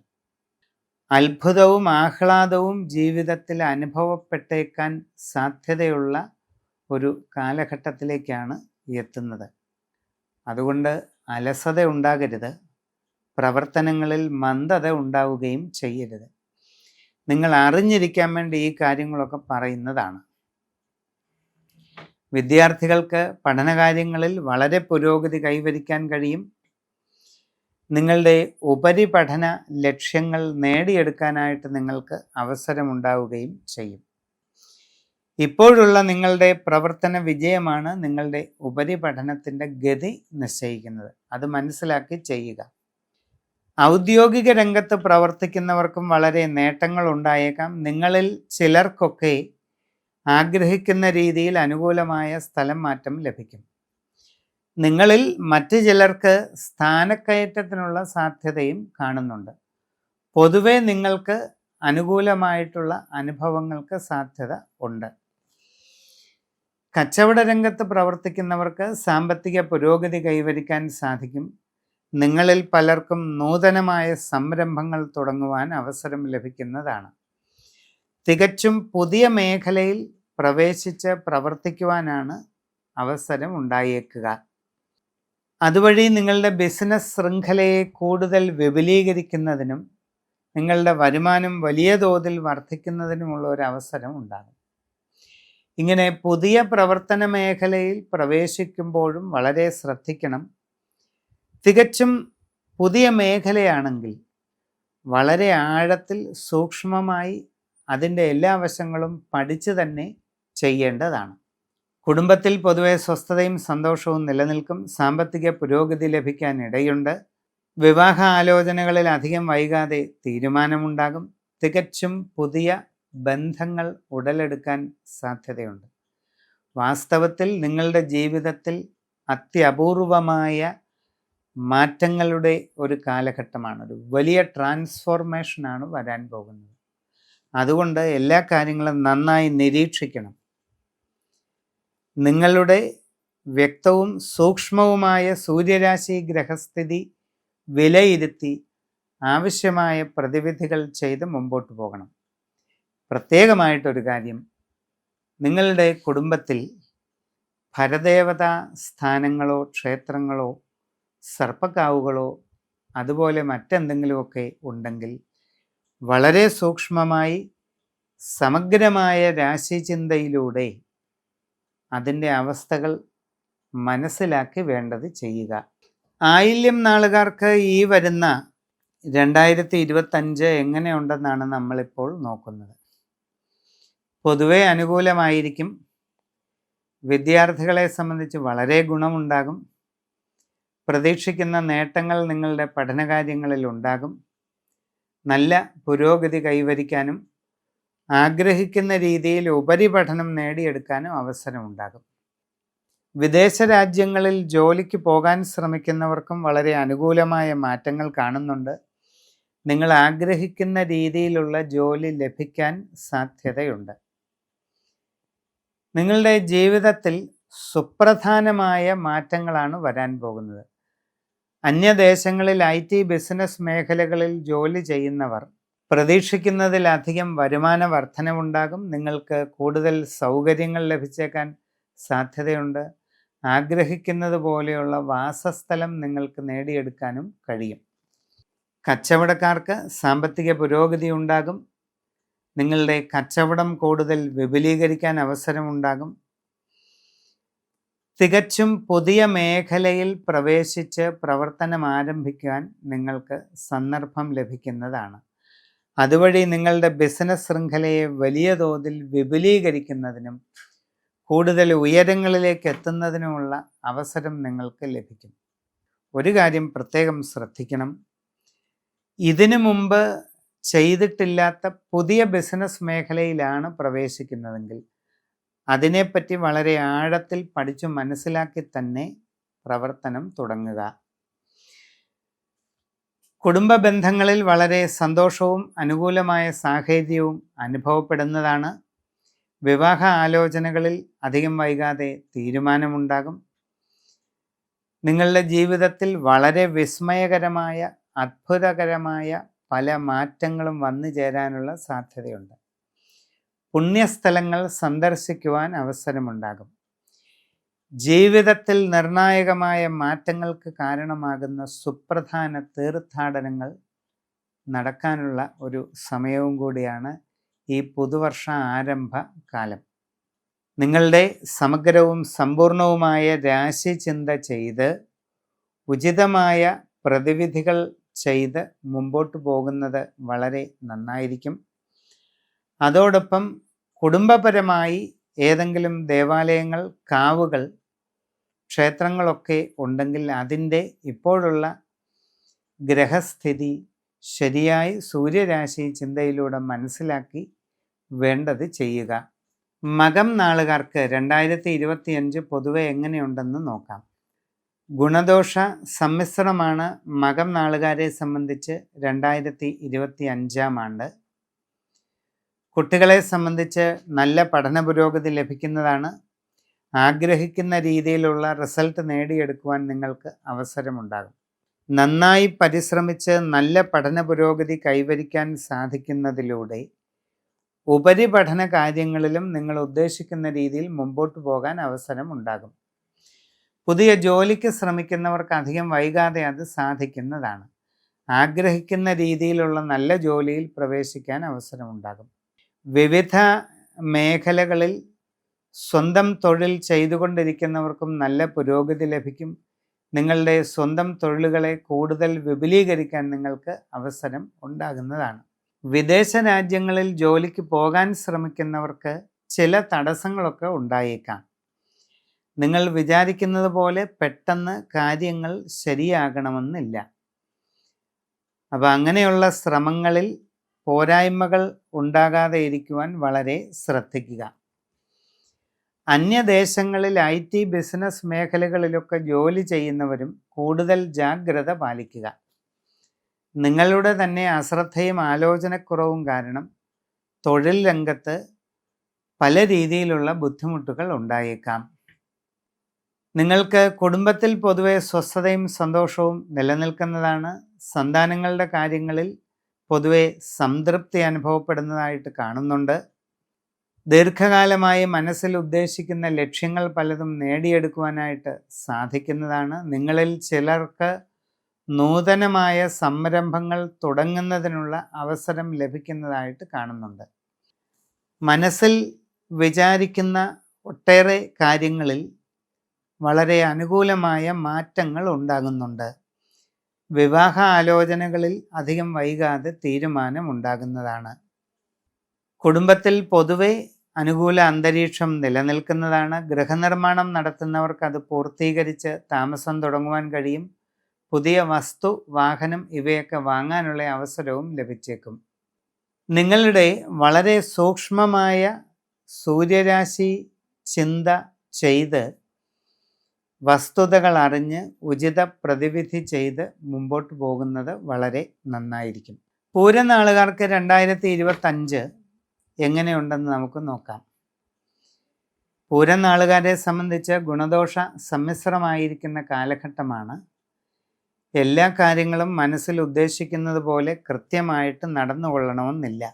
അത്ഭുതവും ആഹ്ലാദവും ജീവിതത്തിൽ അനുഭവപ്പെട്ടേക്കാൻ സാധ്യതയുള്ള ഒരു കാലഘട്ടത്തിലേക്കാണ് എത്തുന്നത്. അതുകൊണ്ട് അലസത ഉണ്ടാകരുത്, പ്രവർത്തനങ്ങളിൽ മന്ദത ഉണ്ടാവുകയും ചെയ്യരുത്. നിങ്ങൾ അറിഞ്ഞിരിക്കാൻ വേണ്ടി ഈ കാര്യങ്ങളൊക്കെ പറയുന്നതാണ്. വിദ്യാർത്ഥികൾക്ക് പഠനകാര്യങ്ങളിൽ വളരെ പുരോഗതി കൈവരിക്കാൻ കഴിയും. നിങ്ങളുടെ ഉപരിപഠന ലക്ഷ്യങ്ങൾ നേടിയെടുക്കാനായിട്ട് നിങ്ങൾക്ക് അവസരമുണ്ടാവുകയും ചെയ്യും. ഇപ്പോഴുള്ള നിങ്ങളുടെ പ്രവർത്തന വിജയമാണ് നിങ്ങളുടെ ഉപരിപഠനത്തിൻ്റെ ഗതി നിശ്ചയിക്കുന്നത്. അത് മനസ്സിലാക്കി ചെയ്യുക. ഔദ്യോഗിക രംഗത്ത് പ്രവർത്തിക്കുന്നവർക്കും വളരെ നേട്ടങ്ങൾ ഉണ്ടായേക്കാം. നിങ്ങളിൽ ചിലർക്കൊക്കെ ആഗ്രഹിക്കുന്ന രീതിയിൽ അനുകൂലമായ സ്ഥലം മാറ്റം ലഭിക്കും. നിങ്ങളിൽ മറ്റു ചിലർക്ക് സ്ഥാനക്കയറ്റത്തിനുള്ള സാധ്യതയും കാണുന്നുണ്ട്. പൊതുവെ നിങ്ങൾക്ക് അനുകൂലമായിട്ടുള്ള അനുഭവങ്ങൾക്ക് സാധ്യത ഉണ്ട്. കച്ചവട രംഗത്ത് പ്രവർത്തിക്കുന്നവർക്ക് സാമ്പത്തിക പുരോഗതി കൈവരിക്കാൻ സാധിക്കും. നിങ്ങളിൽ പലർക്കും നൂതനമായ സംരംഭങ്ങൾ തുടങ്ങുവാൻ അവസരം ലഭിക്കുന്നതാണ്. തികച്ചും പുതിയ മേഖലയിൽ പ്രവേശിച്ച് പ്രവർത്തിക്കുവാനാണ് അവസരം ഉണ്ടായേക്കുക. അതുവഴി നിങ്ങളുടെ ബിസിനസ് ശൃംഖലയെ കൂടുതൽ വിപുലീകരിക്കുന്നതിനും നിങ്ങളുടെ വരുമാനം വലിയ തോതിൽ വർദ്ധിക്കുന്നതിനുമുള്ള ഒരു അവസരം ഉണ്ടാകും. ഇങ്ങനെ പുതിയ പ്രവർത്തന മേഖലയിൽ പ്രവേശിക്കുമ്പോഴും വളരെ ശ്രദ്ധിക്കണം. തികച്ചും പുതിയ മേഖലയാണെങ്കിൽ വളരെ ആഴത്തിൽ സൂക്ഷ്മമായി അതിൻ്റെ എല്ലാ വശങ്ങളും പഠിച്ചു തന്നെ ചെയ്യേണ്ടതാണ്. കുടുംബത്തിൽ പൊതുവെ സ്വസ്ഥതയും സന്തോഷവും നിലനിൽക്കും. സാമ്പത്തിക പുരോഗതി ലഭിക്കാൻ ഇടയുണ്ട്. വിവാഹ ആലോചനകളിൽ അധികം വൈകാതെ തീരുമാനമുണ്ടാകും. തികച്ചും പുതിയ ബന്ധങ്ങൾ ഉടലെടുക്കാൻ സാധ്യതയുണ്ട്. വാസ്തവത്തിൽ നിങ്ങളുടെ ജീവിതത്തിൽ അത്യപൂർവമായ മാറ്റങ്ങളുടെ ഒരു കാലഘട്ടമാണ്. ഒരു വലിയ ട്രാൻസ്ഫോർമേഷനാണ് വരാൻ പോകുന്നത്. അതുകൊണ്ട് എല്ലാ കാര്യങ്ങളും നന്നായി നിരീക്ഷിക്കണം. നിങ്ങളുടെ വ്യക്തവും സൂക്ഷ്മവുമായ സൂര്യരാശി ഗ്രഹസ്ഥിതി വിലയിരുത്തി ആവശ്യമായ പ്രതിവിധികൾ ചെയ്ത് മുമ്പോട്ട് പോകണം. പ്രത്യേകമായിട്ടൊരു കാര്യം, നിങ്ങളുടെ കുടുംബത്തിൽ പരദേവതാ സ്ഥാനങ്ങളോ ക്ഷേത്രങ്ങളോ സർപ്പക്കാവുകളോ അതുപോലെ മറ്റെന്തെങ്കിലുമൊക്കെ ഉണ്ടെങ്കിൽ വളരെ സൂക്ഷ്മമായി സമഗ്രമായ രാശിചിന്തയിലൂടെ അതിൻ്റെ അവസ്ഥകൾ മനസ്സിലാക്കി വേണ്ടത് ചെയ്യുക. ആയില്യം നാളുകാർക്ക് ഈ വരുന്ന 2025 എങ്ങനെയുണ്ടെന്നാണ് നമ്മളിപ്പോൾ നോക്കുന്നത്. പൊതുവെ അനുകൂലമായിരിക്കും. വിദ്യാർത്ഥികളെ സംബന്ധിച്ച് വളരെ ഗുണമുണ്ടാകും. പ്രതീക്ഷിക്കുന്ന നേട്ടങ്ങൾ നിങ്ങളുടെ പഠനകാര്യങ്ങളിൽ ഉണ്ടാകും. നല്ല പുരോഗതി കൈവരിക്കാനും ആഗ്രഹിക്കുന്ന രീതിയിൽ ഉപരിപഠനം നേടിയെടുക്കാനും അവസരമുണ്ടാകും. വിദേശ രാജ്യങ്ങളിൽ ജോലിക്ക് പോകാൻ ശ്രമിക്കുന്നവർക്കും വളരെ അനുകൂലമായ മാറ്റങ്ങൾ കാണുന്നുണ്ട്. നിങ്ങൾ ആഗ്രഹിക്കുന്ന രീതിയിലുള്ള ജോലി ലഭിക്കാൻ സാധ്യതയുണ്ട്. നിങ്ങളുടെ ജീവിതത്തിൽ സുപ്രധാനമായ മാറ്റങ്ങളാണ് വരാൻ പോകുന്നത്. അന്യദേശങ്ങളിൽ IT ബിസിനസ് മേഖലകളിൽ ജോലി ചെയ്യുന്നവർ പ്രതീക്ഷിക്കുന്നതിലധികം വരുമാന വർധനവുണ്ടാകും. നിങ്ങൾക്ക് കൂടുതൽ സൗകര്യങ്ങൾ ലഭിച്ചേക്കാൻ സാധ്യതയുണ്ട്. ആഗ്രഹിക്കുന്നത് പോലെയുള്ള വാസസ്ഥലം നിങ്ങൾക്ക് നേടിയെടുക്കാനും കഴിയും. കച്ചവടക്കാർക്ക് സാമ്പത്തിക പുരോഗതി ഉണ്ടാകും. നിങ്ങളുടെ കച്ചവടം കൂടുതൽ വിപുലീകരിക്കാൻ അവസരമുണ്ടാകും. തികച്ചും പുതിയ മേഖലയിൽ പ്രവേശിച്ച് പ്രവർത്തനം ആരംഭിക്കാൻ നിങ്ങൾക്ക് സന്ദർഭം ലഭിക്കുന്നതാണ്. അതുവഴി നിങ്ങളുടെ ബിസിനസ് ശൃംഖലയെ വലിയ തോതിൽ വിപുലീകരിക്കുന്നതിനും കൂടുതൽ ഉയരങ്ങളിലേക്ക് എത്തുന്നതിനുമുള്ള അവസരം നിങ്ങൾക്ക് ലഭിക്കും. ഒരു കാര്യം പ്രത്യേകം ശ്രദ്ധിക്കണം. ഇതിനു മുമ്പ് ചെയ്തിട്ടില്ലാത്ത പുതിയ ബിസിനസ് മേഖലയിലാണ് പ്രവേശിക്കുന്നതെങ്കിൽ അതിനെപ്പറ്റി വളരെ ആഴത്തിൽ പഠിച്ചു മനസ്സിലാക്കി തന്നെ പ്രവർത്തനം തുടങ്ങുക. കുടുംബ ബന്ധങ്ങളിൽ വളരെ സന്തോഷവും അനുകൂലമായ സാഹചര്യവും അനുഭവപ്പെടുന്നതാണ്. വിവാഹ ആലോചനകളിൽ അധികം വൈകാതെ തീരുമാനമുണ്ടാകും. നിങ്ങളുടെ ജീവിതത്തിൽ വളരെ വിസ്മയകരമായ അത്ഭുതകരമായ പല മാറ്റങ്ങളും വന്നു ചേരാനുള്ള സാധ്യതയുണ്ട്. പുണ്യസ്ഥലങ്ങൾ സന്ദർശിക്കുവാൻ അവസരമുണ്ടാകും. ജീവിതത്തിൽ നിർണായകമായ മാറ്റങ്ങൾക്ക് കാരണമാകുന്ന സുപ്രധാന തീർത്ഥാടനങ്ങൾ നടക്കാനുള്ള ഒരു സമയവും കൂടിയാണ് ഈ പുതുവർഷ ആരംഭ കാലം. നിങ്ങളുടെ സമഗ്രവും സമ്പൂർണവുമായ രാശി ചിന്ത ചെയ്ത് ഉചിതമായ പ്രതിവിധികൾ ചെയ്ത് മുമ്പോട്ട് പോകുന്നത് വളരെ നന്നായിരിക്കും. അതോടൊപ്പം കുടുംബപരമായി ഏതെങ്കിലും ദേവാലയങ്ങൾ, കാവുകൾ, ക്ഷേത്രങ്ങളൊക്കെ ഉണ്ടെങ്കിൽ അതിൻ്റെ ഇപ്പോഴുള്ള ഗ്രഹസ്ഥിതി ശരിയായി സൂര്യരാശി ചിന്തയിലൂടെ മനസ്സിലാക്കി വേണ്ടത് ചെയ്യുക. മകം നാളുകാർക്ക് 2025 പൊതുവെ എങ്ങനെയുണ്ടെന്ന് നോക്കാം. ഗുണദോഷ സമ്മിശ്രമാണ് മകം നാളുകാരെ സംബന്ധിച്ച് 2025 ആണ്ട്. കുട്ടികളെ സംബന്ധിച്ച് നല്ല പഠന പുരോഗതി ലഭിക്കുന്നതാണ്. ആഗ്രഹിക്കുന്ന രീതിയിലുള്ള റിസൾട്ട് നേടിയെടുക്കുവാൻ നിങ്ങൾക്ക് അവസരമുണ്ടാകും. നന്നായി പരിശ്രമിച്ച് നല്ല പഠന പുരോഗതി കൈവരിക്കാൻ സാധിക്കുന്നതിലൂടെ ഉപരിപഠന കാര്യങ്ങളിലും നിങ്ങൾ ഉദ്ദേശിക്കുന്ന രീതിയിൽ മുമ്പോട്ട് പോകാൻ അവസരമുണ്ടാകും. പുതിയ ജോലിക്ക് ശ്രമിക്കുന്നവർക്ക് അധികം വൈകാതെ അത് സാധിക്കുന്നതാണ്. ആഗ്രഹിക്കുന്ന രീതിയിലുള്ള നല്ല ജോലിയിൽ പ്രവേശിക്കാൻ അവസരമുണ്ടാകും. വിവിധ മേഖലകളിൽ സ്വന്തം തൊഴിൽ ചെയ്തുകൊണ്ടിരിക്കുന്നവർക്കും നല്ല പുരോഗതി ലഭിക്കും. നിങ്ങളുടെ സ്വന്തം തൊഴിലുകളെ കൂടുതൽ വിപുലീകരിക്കാൻ നിങ്ങൾക്ക് അവസരം ഉണ്ടാകുന്നതാണ്. വിദേശ രാജ്യങ്ങളിൽ ജോലിക്ക് പോകാൻ ശ്രമിക്കുന്നവർക്ക് ചില തടസ്സങ്ങളൊക്കെ ഉണ്ടായേക്കാം. നിങ്ങൾ വിചാരിക്കുന്നത് പോലെ പെട്ടെന്ന് കാര്യങ്ങൾ ശരിയാകണമെന്നില്ല. അപ്പോൾ അങ്ങനെയുള്ള ശ്രമങ്ങളിൽ പോരായ്മകൾ ഉണ്ടാകാതെ ഇരിക്കുവാൻ വളരെ ശ്രദ്ധിക്കുക. അന്യദേശങ്ങളിൽ IT ബിസിനസ് മേഖലകളിലൊക്കെ ജോലി ചെയ്യുന്നവരും കൂടുതൽ ജാഗ്രത പാലിക്കുക. നിങ്ങളുടെ തന്നെ അശ്രദ്ധയും ആലോചനക്കുറവും കാരണം തൊഴിൽ രംഗത്ത് പല രീതിയിലുള്ള ബുദ്ധിമുട്ടുകൾ ഉണ്ടായേക്കാം. നിങ്ങൾക്ക് കുടുംബത്തിൽ പൊതുവെ സ്വസ്ഥതയും സന്തോഷവും നിലനിൽക്കുന്നതാണ്. സന്താനങ്ങളുടെ കാര്യങ്ങളിൽ പൊതുവെ സംതൃപ്തി അനുഭവപ്പെടുന്നതായിട്ട് കാണുന്നുണ്ട്. ദീർഘകാലമായി മനസ്സിൽ ഉദ്ദേശിക്കുന്ന ലക്ഷ്യങ്ങൾ പലതും നേടിയെടുക്കുവാനായിട്ട് സാധിക്കുന്നതാണ്. നിങ്ങളിൽ ചിലർക്ക് നൂതനമായ സംരംഭങ്ങൾ തുടങ്ങുന്നതിനുള്ള അവസരം ലഭിക്കുന്നതായിട്ട് കാണുന്നുണ്ട്. മനസ്സിൽ വിചാരിക്കുന്ന ഒട്ടേറെ കാര്യങ്ങളിൽ വളരെ അനുകൂലമായ മാറ്റങ്ങൾ ഉണ്ടാകുന്നുണ്ട്. വിവാഹ ആലോചനകളിൽ അധികം വൈകാതെ തീരുമാനമുണ്ടാകുന്നതാണ്. കുടുംബത്തിൽ പൊതുവെ അനുകൂല അന്തരീക്ഷം നിലനിൽക്കുന്നതാണ്. ഗൃഹനിർമ്മാണം നടത്തുന്നവർക്ക് അത് പൂർത്തീകരിച്ച് താമസം തുടങ്ങുവാൻ കഴിയും. പുതിയ വസ്തു, വാഹനം ഇവയൊക്കെ വാങ്ങാനുള്ള അവസരവും ലഭിച്ചേക്കും. നിങ്ങളുടെ വളരെ സൂക്ഷ്മമായ സൂര്യരാശി ചിന്ത ചെയ്ത് വസ്തുതകൾ അറിഞ്ഞ് ഉചിത പ്രതിവിധി ചെയ്ത് മുമ്പോട്ട് പോകുന്നത് വളരെ നന്നായിരിക്കും. പൂരനാളുകാർക്ക് 2025 എങ്ങനെയുണ്ടെന്ന് നമുക്ക് നോക്കാം. പൂരനാളുകാരെ സംബന്ധിച്ച് ഗുണദോഷ സമ്മിശ്രമായിരിക്കുന്ന കാലഘട്ടമാണ്. എല്ലാ കാര്യങ്ങളും മനസ്സിൽ ഉദ്ദേശിക്കുന്നത് പോലെ കൃത്യമായിട്ട് നടന്നുകൊള്ളണമെന്നില്ല.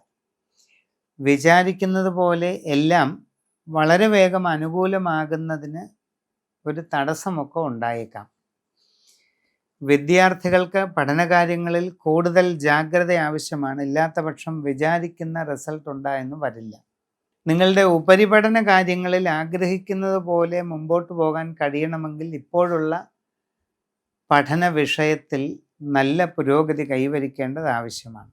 വിചാരിക്കുന്നത് പോലെ എല്ലാം വളരെ വേഗം അനുകൂലമാകുന്നതിന് ഒരു തടസ്സമൊക്കെ ഉണ്ടായേക്കാം. വിദ്യാർത്ഥികൾക്ക് പഠനകാര്യങ്ങളിൽ കൂടുതൽ ജാഗ്രത ആവശ്യമാണ്. ഇല്ലാത്ത പക്ഷം വിചാരിക്കുന്ന റിസൾട്ട് ഉണ്ടായെന്ന് വരില്ല. നിങ്ങളുടെ ഉപരിപഠന കാര്യങ്ങളിൽ ആഗ്രഹിക്കുന്നത് പോലെ മുമ്പോട്ട് പോകാൻ കഴിയണമെങ്കിൽ ഇപ്പോഴുള്ള പഠന വിഷയത്തിൽ നല്ല പുരോഗതി കൈവരിക്കേണ്ടത് ആവശ്യമാണ്.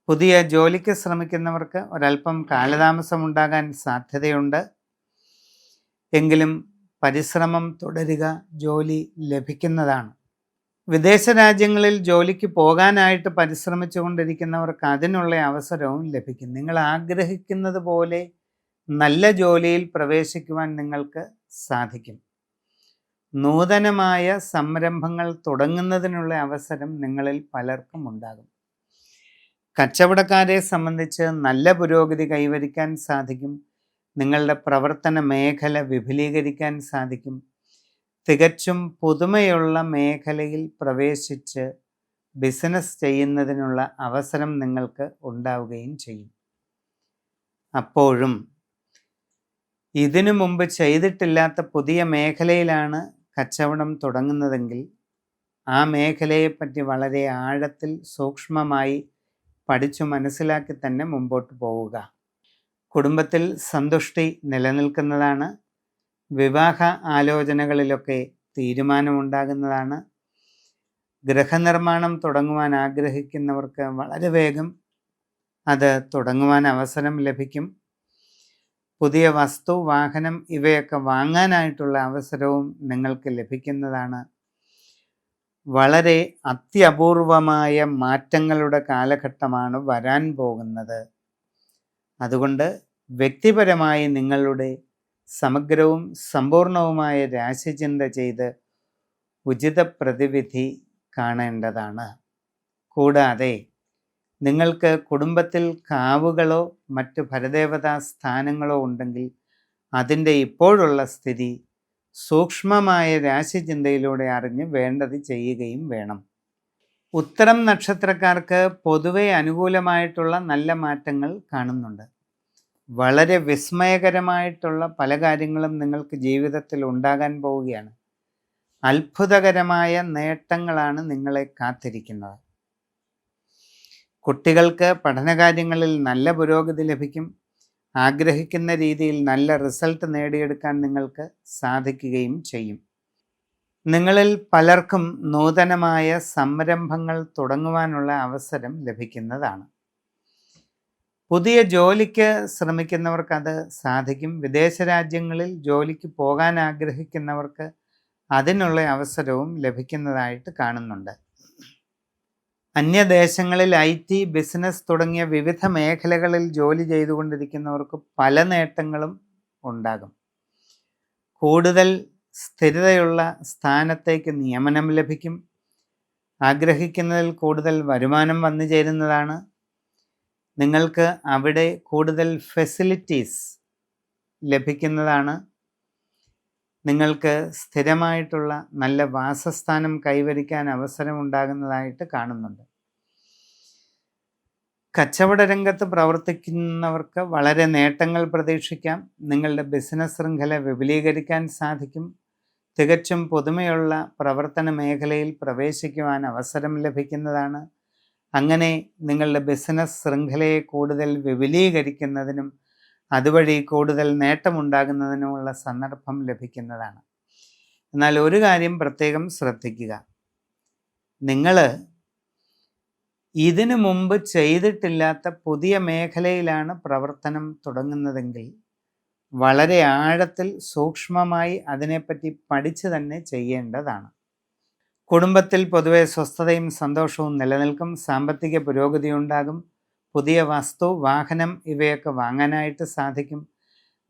പുതിയ ജോലിക്ക് ശ്രമിക്കുന്നവർക്ക് ഒരല്പം കാലതാമസമുണ്ടാകാൻ സാധ്യതയുണ്ട്. എങ്കിലും പരിശ്രമം തുടരുക, ജോലി ലഭിക്കുന്നതാണ്. വിദേശ രാജ്യങ്ങളിൽ ജോലിക്ക് പോകാനായിട്ട് പരിശ്രമിച്ചു കൊണ്ടിരിക്കുന്നവർക്ക് അതിനുള്ള അവസരവും ലഭിക്കും. നിങ്ങൾ ആഗ്രഹിക്കുന്നത് പോലെ നല്ല ജോലിയിൽ പ്രവേശിക്കുവാൻ നിങ്ങൾക്ക് സാധിക്കും. നൂതനമായ സംരംഭങ്ങൾ തുടങ്ങുന്നതിനുള്ള അവസരം നിങ്ങളിൽ പലർക്കും ഉണ്ടാകും. കച്ചവടക്കാരെ സംബന്ധിച്ച് നല്ല പുരോഗതി കൈവരിക്കാൻ സാധിക്കും. നിങ്ങളുടെ പ്രവർത്തന മേഖല വിപുലീകരിക്കാൻ സാധിക്കും. തികച്ചും പുതുമയുള്ള മേഖലയിൽ പ്രവേശിച്ച് ബിസിനസ് ചെയ്യുന്നതിനുള്ള അവസരം നിങ്ങൾക്ക് ഉണ്ടാവുകയും ചെയ്യും. അപ്പോഴും ഇതിനു മുമ്പ് ചെയ്തിട്ടില്ലാത്ത പുതിയ മേഖലയിലാണ് കച്ചവടം തുടങ്ങുന്നതെങ്കിൽ ആ മേഖലയെപ്പറ്റി വളരെ ആഴത്തിൽ സൂക്ഷ്മമായി പഠിച്ചു മനസ്സിലാക്കി തന്നെ മുമ്പോട്ട് പോവുക. കുടുംബത്തിൽ സന്തുഷ്ടി നിലനിൽക്കുന്നതാണ്. വിവാഹ ആലോചനകളിലൊക്കെ തീരുമാനമുണ്ടാകുന്നതാണ്. ഗൃഹനിർമ്മാണം തുടങ്ങുവാൻ ആഗ്രഹിക്കുന്നവർക്ക് വളരെ വേഗം അത് തുടങ്ങുവാൻ അവസരം ലഭിക്കും. പുതിയ വസ്തു, വാഹനം ഇവയൊക്കെ വാങ്ങാനായിട്ടുള്ള അവസരവും നിങ്ങൾക്ക് ലഭിക്കുന്നതാണ്. വളരെ അത്യപൂർവമായ മാറ്റങ്ങളുടെ കാലഘട്ടമാണ് വരാൻ പോകുന്നത്. അതുകൊണ്ട് വ്യക്തിപരമായി നിങ്ങളുടെ സമഗ്രവും സമ്പൂർണവുമായ രാശിചിന്ത ചെയ്ത് ഉചിത പ്രതിവിധി കാണേണ്ടതാണ്. കൂടാതെ നിങ്ങൾക്ക് കുടുംബത്തിൽ കാവുകളോ മറ്റ് പരദേവതാ സ്ഥാനങ്ങളോ ഉണ്ടെങ്കിൽ അതിൻ്റെ ഇപ്പോഴുള്ള സ്ഥിതി സൂക്ഷ്മമായ രാശിചിന്തയിലൂടെ അറിഞ്ഞ് വേണ്ടത് ചെയ്യുകയും വേണം. ഉത്തരം നക്ഷത്രക്കാർക്ക് പൊതുവെ അനുകൂലമായിട്ടുള്ള നല്ല മാറ്റങ്ങൾ കാണുന്നുണ്ട്. വളരെ വിസ്മയകരമായിട്ടുള്ള പല കാര്യങ്ങളും നിങ്ങൾക്ക് ജീവിതത്തിൽ ഉണ്ടാകാൻ പോവുകയാണ്. അത്ഭുതകരമായ നേട്ടങ്ങളാണ് നിങ്ങളെ കാത്തിരിക്കുന്നത്. കുട്ടികൾക്ക് പഠനകാര്യങ്ങളിൽ നല്ല പുരോഗതി ലഭിക്കും. ആഗ്രഹിക്കുന്ന രീതിയിൽ നല്ല റിസൾട്ട് നേടിയെടുക്കാൻ നിങ്ങൾക്ക് സാധിക്കുകയും ചെയ്യും. നിങ്ങളിൽ പലർക്കും നൂതനമായ സംരംഭങ്ങൾ തുടങ്ങുവാനുള്ള അവസരം ലഭിക്കുന്നതാണ്. പുതിയ ജോലിക്ക് ശ്രമിക്കുന്നവർക്ക് അത് സാധിക്കും. വിദേശ രാജ്യങ്ങളിൽ ജോലിക്ക് പോകാൻ ആഗ്രഹിക്കുന്നവർക്ക് അതിനുള്ള അവസരവും ലഭിക്കുന്നതായിട്ട് കാണുന്നുണ്ട്. അന്യദേശങ്ങളിൽ IT, ബിസിനസ് തുടങ്ങിയ വിവിധ മേഖലകളിൽ ജോലി ചെയ്തുകൊണ്ടിരിക്കുന്നവർക്ക് പല നേട്ടങ്ങളും ഉണ്ടാകും. കൂടുതൽ സ്ഥിരതയുള്ള സ്ഥാനത്തേക്ക് നിയമനം ലഭിക്കും. ആഗ്രഹിക്കുന്നതിൽ കൂടുതൽ വരുമാനം വന്നു ചേരുന്നതാണ്. നിങ്ങൾക്ക് അവിടെ കൂടുതൽ ഫെസിലിറ്റീസ് ലഭിക്കുന്നതാണ്. നിങ്ങൾക്ക് സ്ഥിരമായിട്ടുള്ള നല്ല വാസസ്ഥാനം കൈവരിക്കാൻ അവസരമുണ്ടാകുന്നതായിട്ട് കാണുന്നുണ്ട്. കച്ചവട രംഗത്ത് പ്രവർത്തിക്കുന്നവർക്ക് വളരെ നേട്ടങ്ങൾ പ്രതീക്ഷിക്കാം. നിങ്ങളുടെ ബിസിനസ് ശൃംഖല വിപുലീകരിക്കാൻ സാധിക്കും. തികച്ചും പുതുമയുള്ള പ്രവർത്തന മേഖലയിൽ പ്രവേശിക്കുവാൻ അവസരം ലഭിക്കുന്നതാണ്. അങ്ങനെ നിങ്ങളുടെ ബിസിനസ് ശൃംഖലയെ കൂടുതൽ വിപുലീകരിക്കുന്നതിനും അതുവഴി കൂടുതൽ നേട്ടമുണ്ടാകുന്നതിനുമുള്ള സന്ദർഭം ലഭിക്കുന്നതാണ്. എന്നാൽ ഒരു കാര്യം പ്രത്യേകം ശ്രദ്ധിക്കുക. നിങ്ങൾ ഇതിനു മുമ്പ് ചെയ്തിട്ടില്ലാത്ത പുതിയ മേഖലയിലാണ് പ്രവർത്തനം തുടങ്ങുന്നതെങ്കിൽ വളരെ ആഴത്തിൽ സൂക്ഷ്മമായി അതിനെപ്പറ്റി പഠിച്ച് തന്നെ ചെയ്യേണ്ടതാണ്. കുടുംബത്തിൽ പൊതുവെ സ്വസ്ഥതയും സന്തോഷവും നിലനിൽക്കും. സാമ്പത്തിക പുരോഗതി ഉണ്ടാകും. പുതിയ വസ്തു, വാഹനം ഇവയൊക്കെ വാങ്ങാനായിട്ട് സാധിക്കും.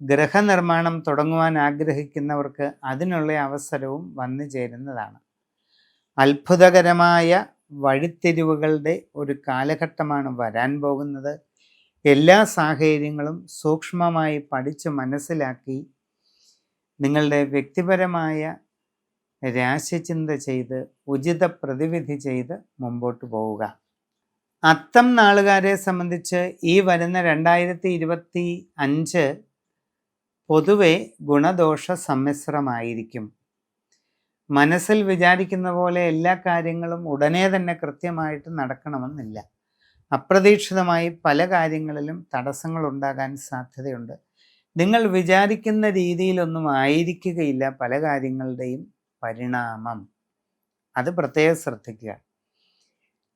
ഗൃഹനിർമ്മാണം തുടങ്ങുവാൻ ആഗ്രഹിക്കുന്നവർക്ക് അതിനുള്ള അവസരവും വന്നു ചേരുന്നതാണ്. അത്ഭുതകരമായ വഴിത്തിരിവുകളുടെ ഒരു കാലഘട്ടമാണ് വരാൻ പോകുന്നത്. എല്ലാ സാഹചര്യങ്ങളും സൂക്ഷ്മമായി പഠിച്ച് മനസ്സിലാക്കി നിങ്ങളുടെ വ്യക്തിപരമായ രാശിചിന്ത ചെയ്ത് ഉചിത പ്രതിവിധി ചെയ്ത് മുമ്പോട്ട് പോവുക. അത്തം നാളുകാരെ സംബന്ധിച്ച് ഈ വരുന്ന 2025 പൊതുവെ ഗുണദോഷ സമ്മിശ്രമായിരിക്കും. മനസ്സിൽ വിചാരിക്കുന്ന പോലെ എല്ലാ കാര്യങ്ങളും ഉടനെ തന്നെ കൃത്യമായിട്ട് നടക്കണമെന്നില്ല. അപ്രതീക്ഷിതമായി പല കാര്യങ്ങളിലും തടസ്സങ്ങൾ ഉണ്ടാകാൻ സാധ്യതയുണ്ട്. നിങ്ങൾ വിചാരിക്കുന്ന രീതിയിലൊന്നും ആയിരിക്കുകയില്ല പല കാര്യങ്ങളുടെയും പരിണാമം. അത് പ്രത്യേകം ശ്രദ്ധിക്കുക.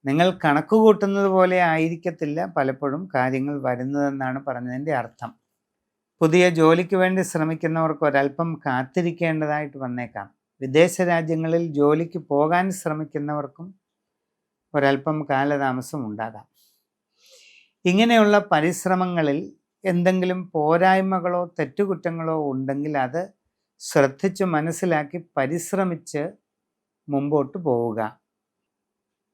നിങ്ങൾ കണക്ക് കൂട്ടുന്നത് പോലെ ആയിരിക്കത്തില്ല പലപ്പോഴും കാര്യങ്ങൾ വരുന്നതെന്നാണ് പറഞ്ഞതിൻ്റെ അർത്ഥം. പുതിയ ജോലിക്ക് വേണ്ടി ശ്രമിക്കുന്നവർക്ക് ഒരല്പം കാത്തിരിക്കേണ്ടതായിട്ട് വന്നേക്കാം. വിദേശ രാജ്യങ്ങളിൽ ജോലിക്ക് പോകാൻ ശ്രമിക്കുന്നവർക്കും ഒരല്പം കാലതാമസം ഉണ്ടാകാം. ഇങ്ങനെയുള്ള പരിശ്രമങ്ങളിൽ എന്തെങ്കിലും പോരായ്മകളോ തെറ്റുകുറ്റങ്ങളോ ഉണ്ടെങ്കിൽ അത് ശ്രദ്ധിച്ച് മനസ്സിലാക്കി പരിശ്രമിച്ച് മുമ്പോട്ട് പോവുക.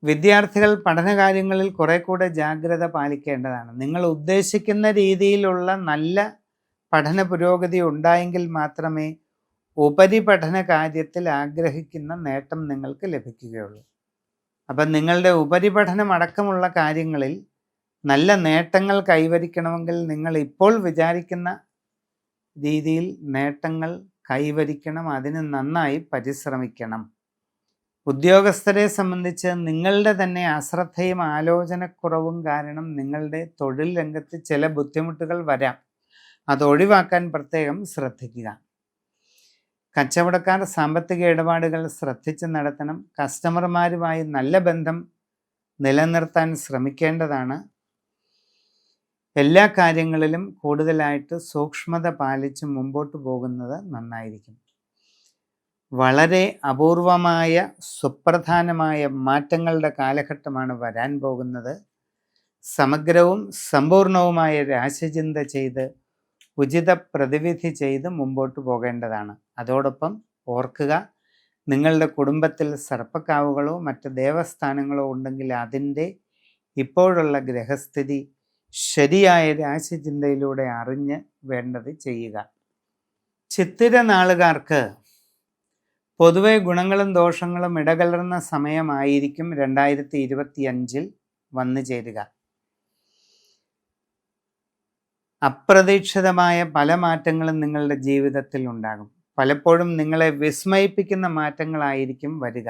വിദ്യാർത്ഥികൾ പഠനകാര്യങ്ങളിൽ കുറെ കൂടെ ജാഗ്രത പാലിക്കേണ്ടതാണ്. നിങ്ങൾ ഉദ്ദേശിക്കുന്ന രീതിയിലുള്ള നല്ല പഠന പുരോഗതി ഉണ്ടായെങ്കിൽ മാത്രമേ ഉപരിപഠന കാര്യത്തിൽ ആഗ്രഹിക്കുന്ന നേട്ടം നിങ്ങൾക്ക് ലഭിക്കുകയുള്ളൂ. അപ്പം നിങ്ങളുടെ ഉപരിപഠനം അടക്കമുള്ള കാര്യങ്ങളിൽ നല്ല നേട്ടങ്ങൾ കൈവരിക്കണമെങ്കിൽ നിങ്ങൾ ഇപ്പോൾ വിചാരിക്കുന്ന രീതിയിൽ നേട്ടങ്ങൾ കൈവരിക്കണം. അതിന് നന്നായി പരിശ്രമിക്കണം. ഉദ്യോഗസ്ഥരെ സംബന്ധിച്ച് നിങ്ങളുടെ തന്നെ അശ്രദ്ധയും ആലോചനക്കുറവും കാരണം നിങ്ങളുടെ തൊഴിൽ രംഗത്ത് ചില ബുദ്ധിമുട്ടുകൾ വരാം. അത് ഒഴിവാക്കാൻ പ്രത്യേകം ശ്രദ്ധിക്കുക. കച്ചവടക്കാർ സാമ്പത്തിക ഇടപാടുകൾ ശ്രദ്ധിച്ച് നടത്തണം. കസ്റ്റമർമാരുമായി നല്ല ബന്ധം നിലനിർത്താൻ ശ്രമിക്കേണ്ടതാണ്. എല്ലാ കാര്യങ്ങളിലും കൂടുതലായിട്ട് സൂക്ഷ്മത പാലിച്ച് മുമ്പോട്ട് പോകുന്നത് നന്നായിരിക്കും. വളരെ അപൂർവമായ സുപ്രധാനമായ മാറ്റങ്ങളുടെ കാലഘട്ടമാണ് വരാൻ പോകുന്നത്. സമഗ്രവും സമ്പൂർണവുമായ രാശിചിന്ത ചെയ്ത് ഉചിത പ്രതിവിധി ചെയ്ത് മുമ്പോട്ട് പോകേണ്ടതാണ്. അതോടൊപ്പം ഓർക്കുക, നിങ്ങളുടെ കുടുംബത്തിൽ സർപ്പക്കാവുകളോ മറ്റ് ദേവസ്ഥാനങ്ങളോ ഉണ്ടെങ്കിൽ അതിൻ്റെ ഇപ്പോഴുള്ള ഗ്രഹസ്ഥിതി ശരിയായ രാശിചിന്തയിലൂടെ അറിഞ്ഞ് വേണ്ടത് ചെയ്യുക. ചിത്തിര നാളുകാർക്ക് പൊതുവെ ഗുണങ്ങളും ദോഷങ്ങളും ഇടകലർന്ന സമയമായിരിക്കും 2025 വന്നു ചേരുക. അപ്രതീക്ഷിതമായ പല മാറ്റങ്ങളും നിങ്ങളുടെ ജീവിതത്തിൽ ഉണ്ടാകും. പലപ്പോഴും നിങ്ങളെ വിസ്മയിപ്പിക്കുന്ന മാറ്റങ്ങളായിരിക്കും വരിക.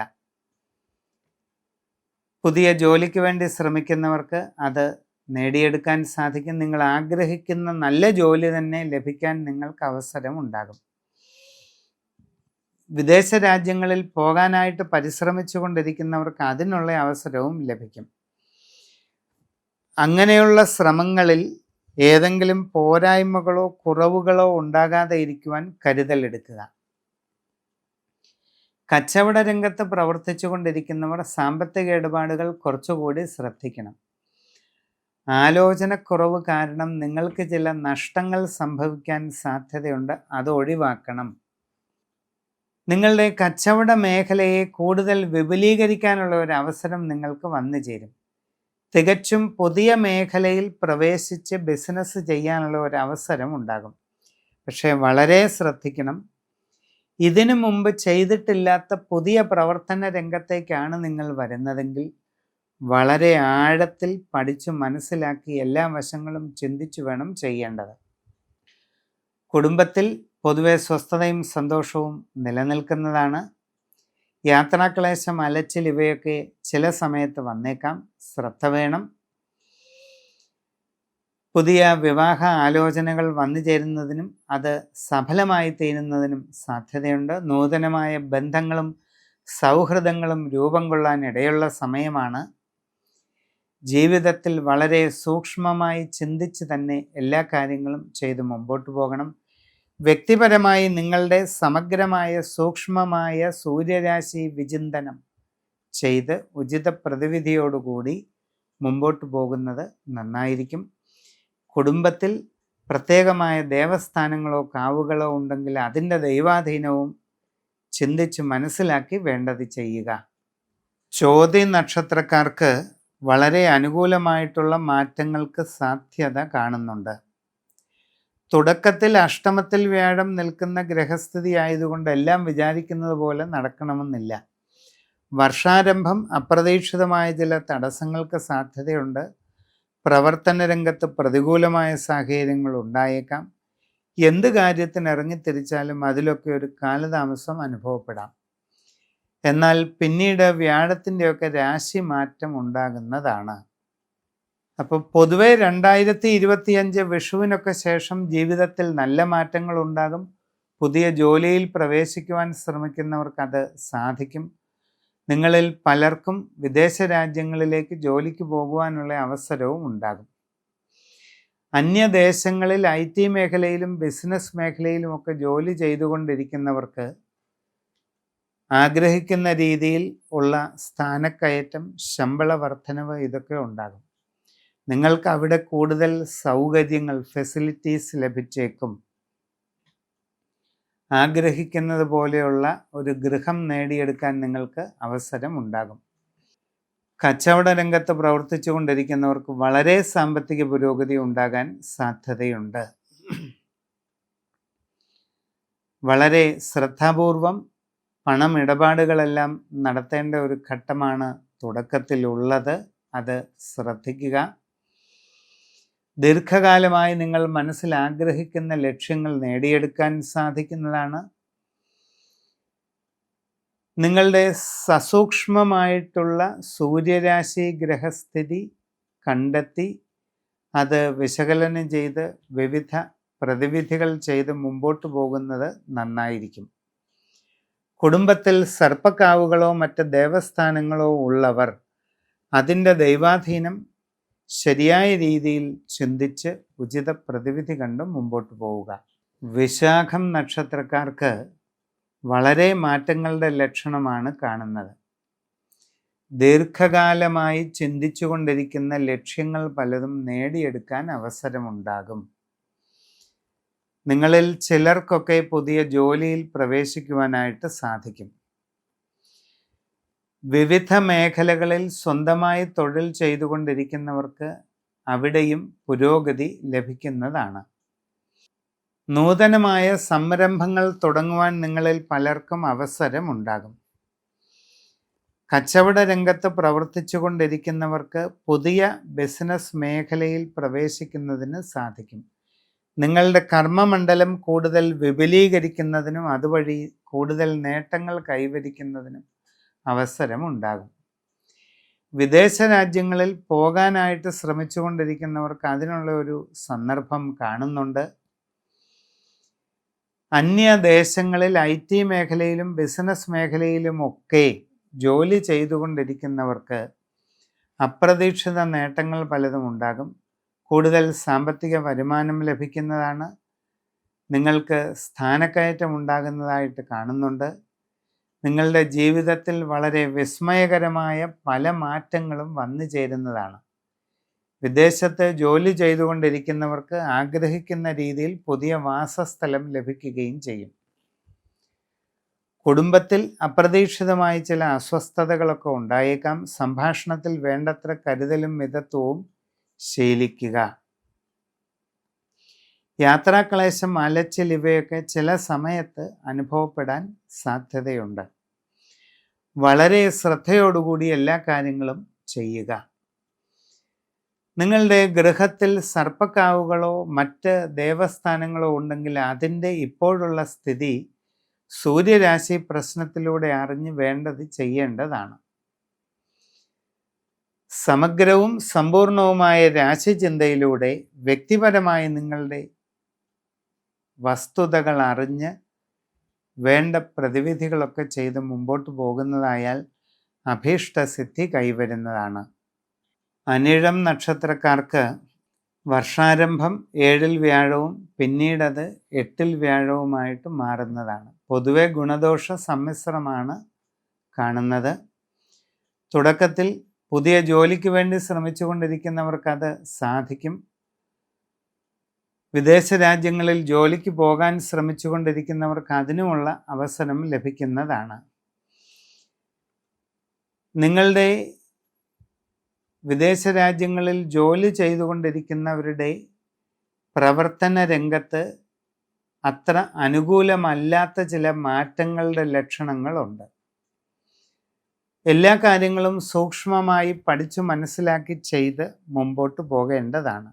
പുതിയ ജോലിക്ക് വേണ്ടി ശ്രമിക്കുന്നവർക്ക് അത് നേടിയെടുക്കാൻ സാധിക്കും. നിങ്ങൾ ആഗ്രഹിക്കുന്ന നല്ല ജോലി തന്നെ ലഭിക്കാൻ നിങ്ങൾക്ക് അവസരം ഉണ്ടാകും. വിദേശ രാജ്യങ്ങളിൽ പോകാനായിട്ട് പരിശ്രമിച്ചു കൊണ്ടിരിക്കുന്നവർക്ക് അതിനുള്ള അവസരവും ലഭിക്കും. അങ്ങനെയുള്ള ശ്രമങ്ങളിൽ ഏതെങ്കിലും പോരായ്മകളോ കുറവുകളോ ഉണ്ടാകാതെ ഇരിക്കുവാൻ കരുതലെടുക്കുക. കച്ചവട രംഗത്ത് പ്രവർത്തിച്ചു കൊണ്ടിരിക്കുന്നവർ സാമ്പത്തിക ഇടപാടുകൾ കുറച്ചുകൂടി ശ്രദ്ധിക്കണം. ആലോചനക്കുറവ് കാരണം നിങ്ങൾക്ക് ചില നഷ്ടങ്ങൾ സംഭവിക്കാൻ സാധ്യതയുണ്ട്. അത് ഒഴിവാക്കണം. നിങ്ങളുടെ കച്ചവട മേഖലയെ കൂടുതൽ വിപുലീകരിക്കാനുള്ള ഒരു അവസരം നിങ്ങൾക്ക് വന്നു ചേരും. തികച്ചും പുതിയ മേഖലയിൽ പ്രവേശിച്ച് ബിസിനസ് ചെയ്യാനുള്ള ഒരു അവസരം ഉണ്ടാകും. പക്ഷേ വളരെ ശ്രദ്ധിക്കണം. ഇതിനു മുമ്പ് ചെയ്തിട്ടില്ലാത്ത പുതിയ പ്രവർത്തന രംഗത്തേക്കാണ് നിങ്ങൾ വരുന്നതെങ്കിൽ വളരെ ആഴത്തിൽ പഠിച്ചു മനസ്സിലാക്കി എല്ലാ വശങ്ങളും ചിന്തിച്ചു വേണം ചെയ്യേണ്ടത്. കുടുംബത്തിൽ പൊതുവെ സ്വസ്ഥതയും സന്തോഷവും നിലനിൽക്കുന്നതാണ്. യാത്രാക്ലേശം, അലച്ചിൽ ഇവയൊക്കെ ചില സമയത്ത് വന്നേക്കാം. ശ്രദ്ധ വേണം. പുതിയ വിവാഹ ആലോചനകൾ വന്നു ചേരുന്നതിനും അത് സഫലമായി തീരുന്നതിനും സാധ്യതയുണ്ട്. നൂതനമായ ബന്ധങ്ങളും സൗഹൃദങ്ങളും രൂപം കൊള്ളാൻ ഇടയുള്ള സമയമാണ്. ജീവിതത്തിൽ വളരെ സൂക്ഷ്മമായി ചിന്തിച്ച് തന്നെ എല്ലാ കാര്യങ്ങളും ചെയ്ത് മുമ്പോട്ട് പോകണം. വ്യക്തിപരമായി നിങ്ങളുടെ സമഗ്രമായ സൂക്ഷ്മമായ സൂര്യരാശി വിചിന്തനം ചെയ്ത് ഉചിത പ്രതിവിധിയോടുകൂടി മുമ്പോട്ട് പോകുന്നത് നന്നായിരിക്കും. കുടുംബത്തിൽ പ്രത്യേകമായ ദേവസ്ഥാനങ്ങളോ കാവുകളോ ഉണ്ടെങ്കിൽ അതിൻ്റെ ദൈവാധീനവും ചിന്തിച്ച് മനസ്സിലാക്കി വേണ്ടത് ചെയ്യുക. ചോതി നക്ഷത്രക്കാർക്ക് വളരെ അനുകൂലമായിട്ടുള്ള മാറ്റങ്ങൾക്ക് സാധ്യത കാണുന്നുണ്ട്. തുടക്കത്തിൽ അഷ്ടമത്തിൽ വ്യാഴം നിൽക്കുന്ന ഗ്രഹസ്ഥിതി ആയതുകൊണ്ട് എല്ലാം വിചാരിക്കുന്നത് പോലെ നടക്കണമെന്നില്ല. വർഷാരംഭം അപ്രതീക്ഷിതമായ ചില തടസ്സങ്ങൾക്ക് സാധ്യതയുണ്ട്. പ്രവർത്തന രംഗത്ത് പ്രതികൂലമായ സാഹചര്യങ്ങൾ ഉണ്ടായേക്കാം. എന്ത് കാര്യത്തിന് ഇറങ്ങിത്തിരിച്ചാലും അതിലൊക്കെ ഒരു കാലതാമസം അനുഭവപ്പെടാം. എന്നാൽ പിന്നീട് വ്യാഴത്തിൻ്റെയൊക്കെ രാശി മാറ്റം ഉണ്ടാകുന്നതാണ്. അപ്പോൾ പൊതുവെ 2025 വിഷുവിനൊക്കെ ശേഷം ജീവിതത്തിൽ നല്ല മാറ്റങ്ങൾ ഉണ്ടാകും. പുതിയ ജോലിയിൽ പ്രവേശിക്കുവാൻ ശ്രമിക്കുന്നവർക്ക് അത് സാധിക്കും. നിങ്ങളിൽ പലർക്കും വിദേശ രാജ്യങ്ങളിലേക്ക് ജോലിക്ക് പോകുവാനുള്ള അവസരവും ഉണ്ടാകും. അന്യദേശങ്ങളിൽ IT മേഖലയിലും ബിസിനസ് മേഖലയിലുമൊക്കെ ജോലി ചെയ്തുകൊണ്ടിരിക്കുന്നവർക്ക് ആഗ്രഹിക്കുന്ന രീതിയിൽ ഉള്ള സ്ഥാനക്കയറ്റം, ശമ്പള വർധനവ് ഇതൊക്കെ ഉണ്ടാകും. നിങ്ങൾക്ക് അവിടെ കൂടുതൽ സൗകര്യങ്ങൾ, ഫെസിലിറ്റീസ് ലഭിച്ചേക്കും. ആഗ്രഹിക്കുന്നത് പോലെയുള്ള ഒരു ഗൃഹം നേടിയെടുക്കാൻ നിങ്ങൾക്ക് അവസരം ഉണ്ടാകും. കച്ചവട രംഗത്ത് പ്രവർത്തിച്ചു കൊണ്ടിരിക്കുന്നവർക്ക് വളരെ സാമ്പത്തിക പുരോഗതി ഉണ്ടാകാൻ സാധ്യതയുണ്ട്. വളരെ ശ്രദ്ധാപൂർവം പണമിടപാടുകളെല്ലാം നടത്തേണ്ട ഒരു ഘട്ടമാണ് തുടക്കത്തിലുള്ളത്. അത് ശ്രദ്ധിക്കുക. ദീർഘകാലമായി നിങ്ങൾ മനസ്സിൽ ആഗ്രഹിക്കുന്ന ലക്ഷ്യങ്ങൾ നേടിയെടുക്കാൻ സാധിക്കുന്നതാണ്. നിങ്ങളുടെ സസൂക്ഷ്മമായിട്ടുള്ള സൂര്യരാശി ഗ്രഹസ്ഥിതി കണ്ടെത്തി അത് വിശകലനം ചെയ്ത് വിവിധ പ്രതിവിധികൾ ചെയ്ത് മുമ്പോട്ട് പോകുന്നത് നന്നായിരിക്കും. കുടുംബത്തിൽ സർപ്പക്കാവുകളോ മറ്റ് ദേവസ്ഥാനങ്ങളോ ഉള്ളവർ അതിൻ്റെ ദൈവാധീനം ശരിയായ രീതിയിൽ ചിന്തിച്ച് ഉചിത പ്രതിവിധി കണ്ട് മുമ്പോട്ട് പോവുക. വിശാഖം നക്ഷത്രക്കാർക്ക് വളരെ മാറ്റങ്ങളുടെ ലക്ഷണമാണ് കാണുന്നത്. ദീർഘകാലമായി ചിന്തിച്ചു കൊണ്ടിരിക്കുന്ന ലക്ഷ്യങ്ങൾ പലതും നേടിയെടുക്കാൻ അവസരമുണ്ടാകും. നിങ്ങളിൽ ചിലർക്കൊക്കെ പുതിയ ജോലിയിൽ പ്രവേശിക്കുവാനായിട്ട് സാധിക്കും. വിവിധ മേഖലകളിൽ സ്വന്തമായി തൊഴിൽ ചെയ്തുകൊണ്ടിരിക്കുന്നവർക്ക് അവിടെയും പുരോഗതി ലഭിക്കുന്നതാണ്. നൂതനമായ സംരംഭങ്ങൾ തുടങ്ങുവാൻ നിങ്ങളിൽ പലർക്കും അവസരമുണ്ടാകും. കച്ചവട രംഗത്ത് പ്രവർത്തിച്ചു കൊണ്ടിരിക്കുന്നവർക്ക് പുതിയ ബിസിനസ് മേഖലയിൽ പ്രവേശിക്കുന്നതിന് സാധിക്കും. നിങ്ങളുടെ കർമ്മമണ്ഡലം കൂടുതൽ വിപുലീകരിക്കുന്നതിനും അതുവഴി കൂടുതൽ നേട്ടങ്ങൾ കൈവരിക്കുന്നതിനും അവസരമുണ്ടാകും. വിദേശ രാജ്യങ്ങളിൽ പോകാനായിട്ട് ശ്രമിച്ചു കൊണ്ടിരിക്കുന്നവർക്ക് അതിനുള്ള ഒരു സന്ദർഭം കാണുന്നുണ്ട്. അന്യദേശങ്ങളിൽ IT മേഖലയിലും ബിസിനസ് മേഖലയിലുമൊക്കെ ജോലി ചെയ്തുകൊണ്ടിരിക്കുന്നവർക്ക് അപ്രതീക്ഷിത നേട്ടങ്ങൾ പലതും ഉണ്ടാകും. കൂടുതൽ സാമ്പത്തിക വരുമാനം ലഭിക്കുന്നതാണ്. നിങ്ങൾക്ക് സ്ഥാനക്കയറ്റം ഉണ്ടാകുന്നതായിട്ട് കാണുന്നുണ്ട്. നിങ്ങളുടെ ജീവിതത്തിൽ വളരെ വിസ്മയകരമായ പല മാറ്റങ്ങളും വന്നു ചേരുന്നതാണ്. വിദേശത്ത് ജോലി ചെയ്തുകൊണ്ടിരിക്കുന്നവർക്ക് ആഗ്രഹിക്കുന്ന രീതിയിൽ പുതിയ വാസസ്ഥലം ലഭിക്കുകയും ചെയ്യും. കുടുംബത്തിൽ അപ്രതീക്ഷിതമായി ചില അസ്വസ്ഥതകളൊക്കെ ഉണ്ടായേക്കാം. സംഭാഷണത്തിൽ വേണ്ടത്ര കരുതലും മിതത്വവും ശീലിക്കുക. യാത്രാക്ലേശം, അലച്ചിൽ ഇവയൊക്കെ ചില സമയത്ത് അനുഭവപ്പെടാൻ സാധ്യതയുണ്ട്. വളരെ ശ്രദ്ധയോടുകൂടി എല്ലാ കാര്യങ്ങളും ചെയ്യുക. നിങ്ങളുടെ ഗൃഹത്തിൽ സർപ്പക്കാവുകളോ മറ്റ് ദേവസ്ഥാനങ്ങളോ ഉണ്ടെങ്കിൽ അതിൻ്റെ ഇപ്പോഴുള്ള സ്ഥിതി സൂര്യരാശി പ്രശ്നത്തിലൂടെ അറിഞ്ഞ് വേണ്ടത് ചെയ്യേണ്ടതാണ്. സമഗ്രവും സമ്പൂർണവുമായ രാശിചിന്തയിലൂടെ വ്യക്തിപരമായി നിങ്ങളുടെ വസ്തുതകൾ അറിഞ്ഞ് വേണ്ട പ്രതിവിധികളൊക്കെ ചെയ്ത് മുമ്പോട്ട് പോകുന്നതായാൽ അഭീഷ്ടസിദ്ധി കൈവരുന്നതാണ്. അനിഴം നക്ഷത്രക്കാർക്ക് വർഷാരംഭം 7-ൽ വ്യാഴവും പിന്നീടത് 8-ൽ വ്യാഴവുമായിട്ട് മാറുന്നതാണ്. പൊതുവെ ഗുണദോഷ സമ്മിശ്രമാണ് കാണുന്നത്. തുടക്കത്തിൽ പുതിയ ജോലിക്ക് വേണ്ടി ശ്രമിച്ചു കൊണ്ടിരിക്കുന്നവർക്കത് സാധിക്കും. വിദേശ രാജ്യങ്ങളിൽ ജോലിക്ക് പോകാൻ ശ്രമിച്ചു കൊണ്ടിരിക്കുന്നവർക്ക് അതിനുമുള്ള അവസരം ലഭിക്കുന്നതാണ്. നിങ്ങളുടെ വിദേശ രാജ്യങ്ങളിൽ ജോലി ചെയ്തുകൊണ്ടിരിക്കുന്നവരുടെ പ്രവർത്തന രംഗത്ത് അത്ര അനുകൂലമല്ലാത്ത ചില മാറ്റങ്ങളുടെ ലക്ഷണങ്ങളുണ്ട്. എല്ലാ കാര്യങ്ങളും സൂക്ഷ്മമായി പഠിച്ചു മനസ്സിലാക്കി ചെയ്ത് മുമ്പോട്ട് പോകേണ്ടതാണ്.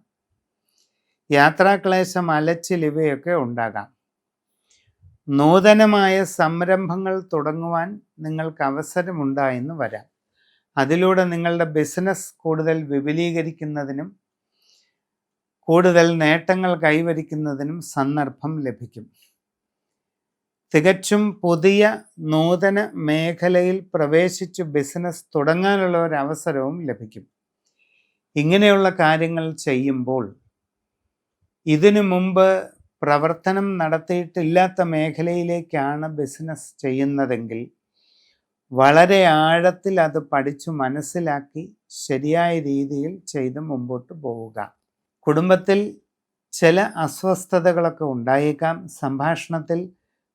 യാത്രാക്ലേശം, അലച്ചിൽ ഇവയൊക്കെ ഉണ്ടാകാം. നൂതനമായ സംരംഭങ്ങൾ തുടങ്ങുവാൻ നിങ്ങൾക്ക് അവസരമുണ്ടായെന്ന് വരാം. അതിലൂടെ നിങ്ങളുടെ ബിസിനസ് കൂടുതൽ വിപുലീകരിക്കുന്നതിനും കൂടുതൽ നേട്ടങ്ങൾ കൈവരിക്കുന്നതിനും സന്ദർഭം ലഭിക്കും. തികച്ചും പുതിയ നൂതന മേഖലയിൽ പ്രവേശിച്ച് ബിസിനസ് തുടങ്ങാനുള്ള ഒരു അവസരവും ലഭിക്കും. ഇങ്ങനെയുള്ള കാര്യങ്ങൾ ചെയ്യുമ്പോൾ ഇതിനു മുമ്പ് പ്രവർത്തനം നടത്തിയിട്ടില്ലാത്ത മേഖലയിലേക്കാണ് ബിസിനസ് ചെയ്യുന്നതെങ്കിൽ വളരെ ആഴത്തിൽ അത് പഠിച്ചു മനസ്സിലാക്കി ശരിയായ രീതിയിൽ ചെയ്ത് മുമ്പോട്ട് പോവുക. കുടുംബത്തിൽ ചില അസ്വസ്ഥതകളൊക്കെ ഉണ്ടായേക്കാം. സംഭാഷണത്തിൽ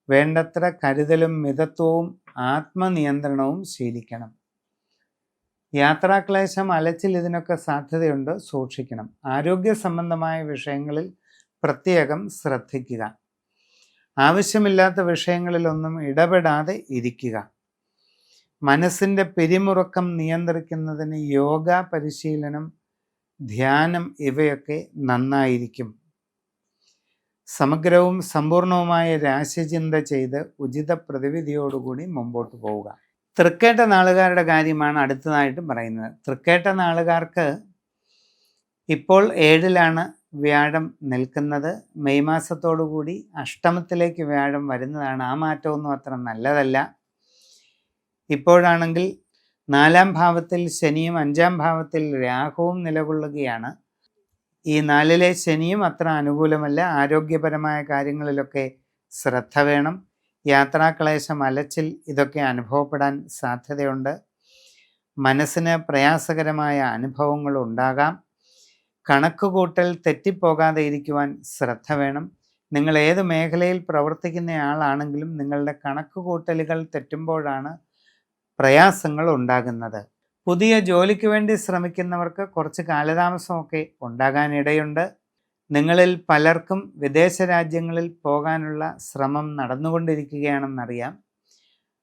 വേണ്ടത്ര കരുതലും മിതത്വവും ആത്മനിയന്ത്രണവും ശീലിക്കണം. യാത്രാക്ലേശം, അലച്ചിൽ ഇതിനൊക്കെ സാധ്യതയുണ്ട്, സൂക്ഷിക്കണം. ആരോഗ്യ സംബന്ധമായ വിഷയങ്ങളിൽ പ്രത്യേകം ശ്രദ്ധിക്കുക. ആവശ്യമില്ലാത്ത വിഷയങ്ങളിലൊന്നും ഇടപെടാതെ ഇരിക്കുക. മനസ്സിൻ്റെ പിരിമുറുക്കം നിയന്ത്രിക്കുന്നതിന് യോഗ പരിശീലനം, ധ്യാനം ഇവയൊക്കെ നന്നായിരിക്കും. സമഗ്രവും സമ്പൂർണവുമായ രാശിചിന്ത ചെയ്ത് ഉചിത പ്രതിവിധിയോടുകൂടി മുമ്പോട്ട് പോവുക. തൃക്കേട്ട നാളുകാരുടെ കാര്യമാണ് അടുത്തതായിട്ട് പറയുന്നത്. തൃക്കേട്ട നാളുകാർക്ക് ഇപ്പോൾ 7-ലാണ് വ്യാഴം നിൽക്കുന്നത്. മെയ് മാസത്തോടുകൂടി അഷ്ടമത്തിലേക്ക് വ്യാഴം വരുന്നതാണ്. ആ മാറ്റമൊന്നും അത്ര നല്ലതല്ല. ഇപ്പോഴാണെങ്കിൽ 4-ാം ഭാവത്തിൽ ശനിയും 5-ാം ഭാവത്തിൽ രാഹുവും നിലകൊള്ളുകയാണ്. ഈ 4-ലെ ശനിയും അത്ര അനുകൂലമല്ല. ആരോഗ്യപരമായ കാര്യങ്ങളിലൊക്കെ ശ്രദ്ധ വേണം. യാത്രാക്ലേശം, അലച്ചിൽ ഇതൊക്കെ അനുഭവപ്പെടാൻ സാധ്യതയുണ്ട്. മനസ്സിന് പ്രയാസകരമായ അനുഭവങ്ങൾ ഉണ്ടാകാം. കണക്കുകൂട്ടൽ തെറ്റിപ്പോകാതെ ഇരിക്കുവാൻ ശ്രദ്ധ വേണം. നിങ്ങൾ ഏത് മേഖലയിൽ പ്രവർത്തിക്കുന്ന ആളാണെങ്കിലും നിങ്ങളുടെ കണക്കുകൂട്ടലുകൾ തെറ്റുമ്പോഴാണ് പ്രയാസങ്ങൾ ഉണ്ടാകുന്നത്. പുതിയ ജോലിക്ക് വേണ്ടി ശ്രമിക്കുന്നവർക്ക് കുറച്ച് കാലതാമസമൊക്കെ ഉണ്ടാകാനിടയുണ്ട്. നിങ്ങളിൽ പലർക്കും വിദേശ രാജ്യങ്ങളിൽ പോകാനുള്ള ശ്രമം നടന്നുകൊണ്ടിരിക്കുകയാണെന്നറിയാം.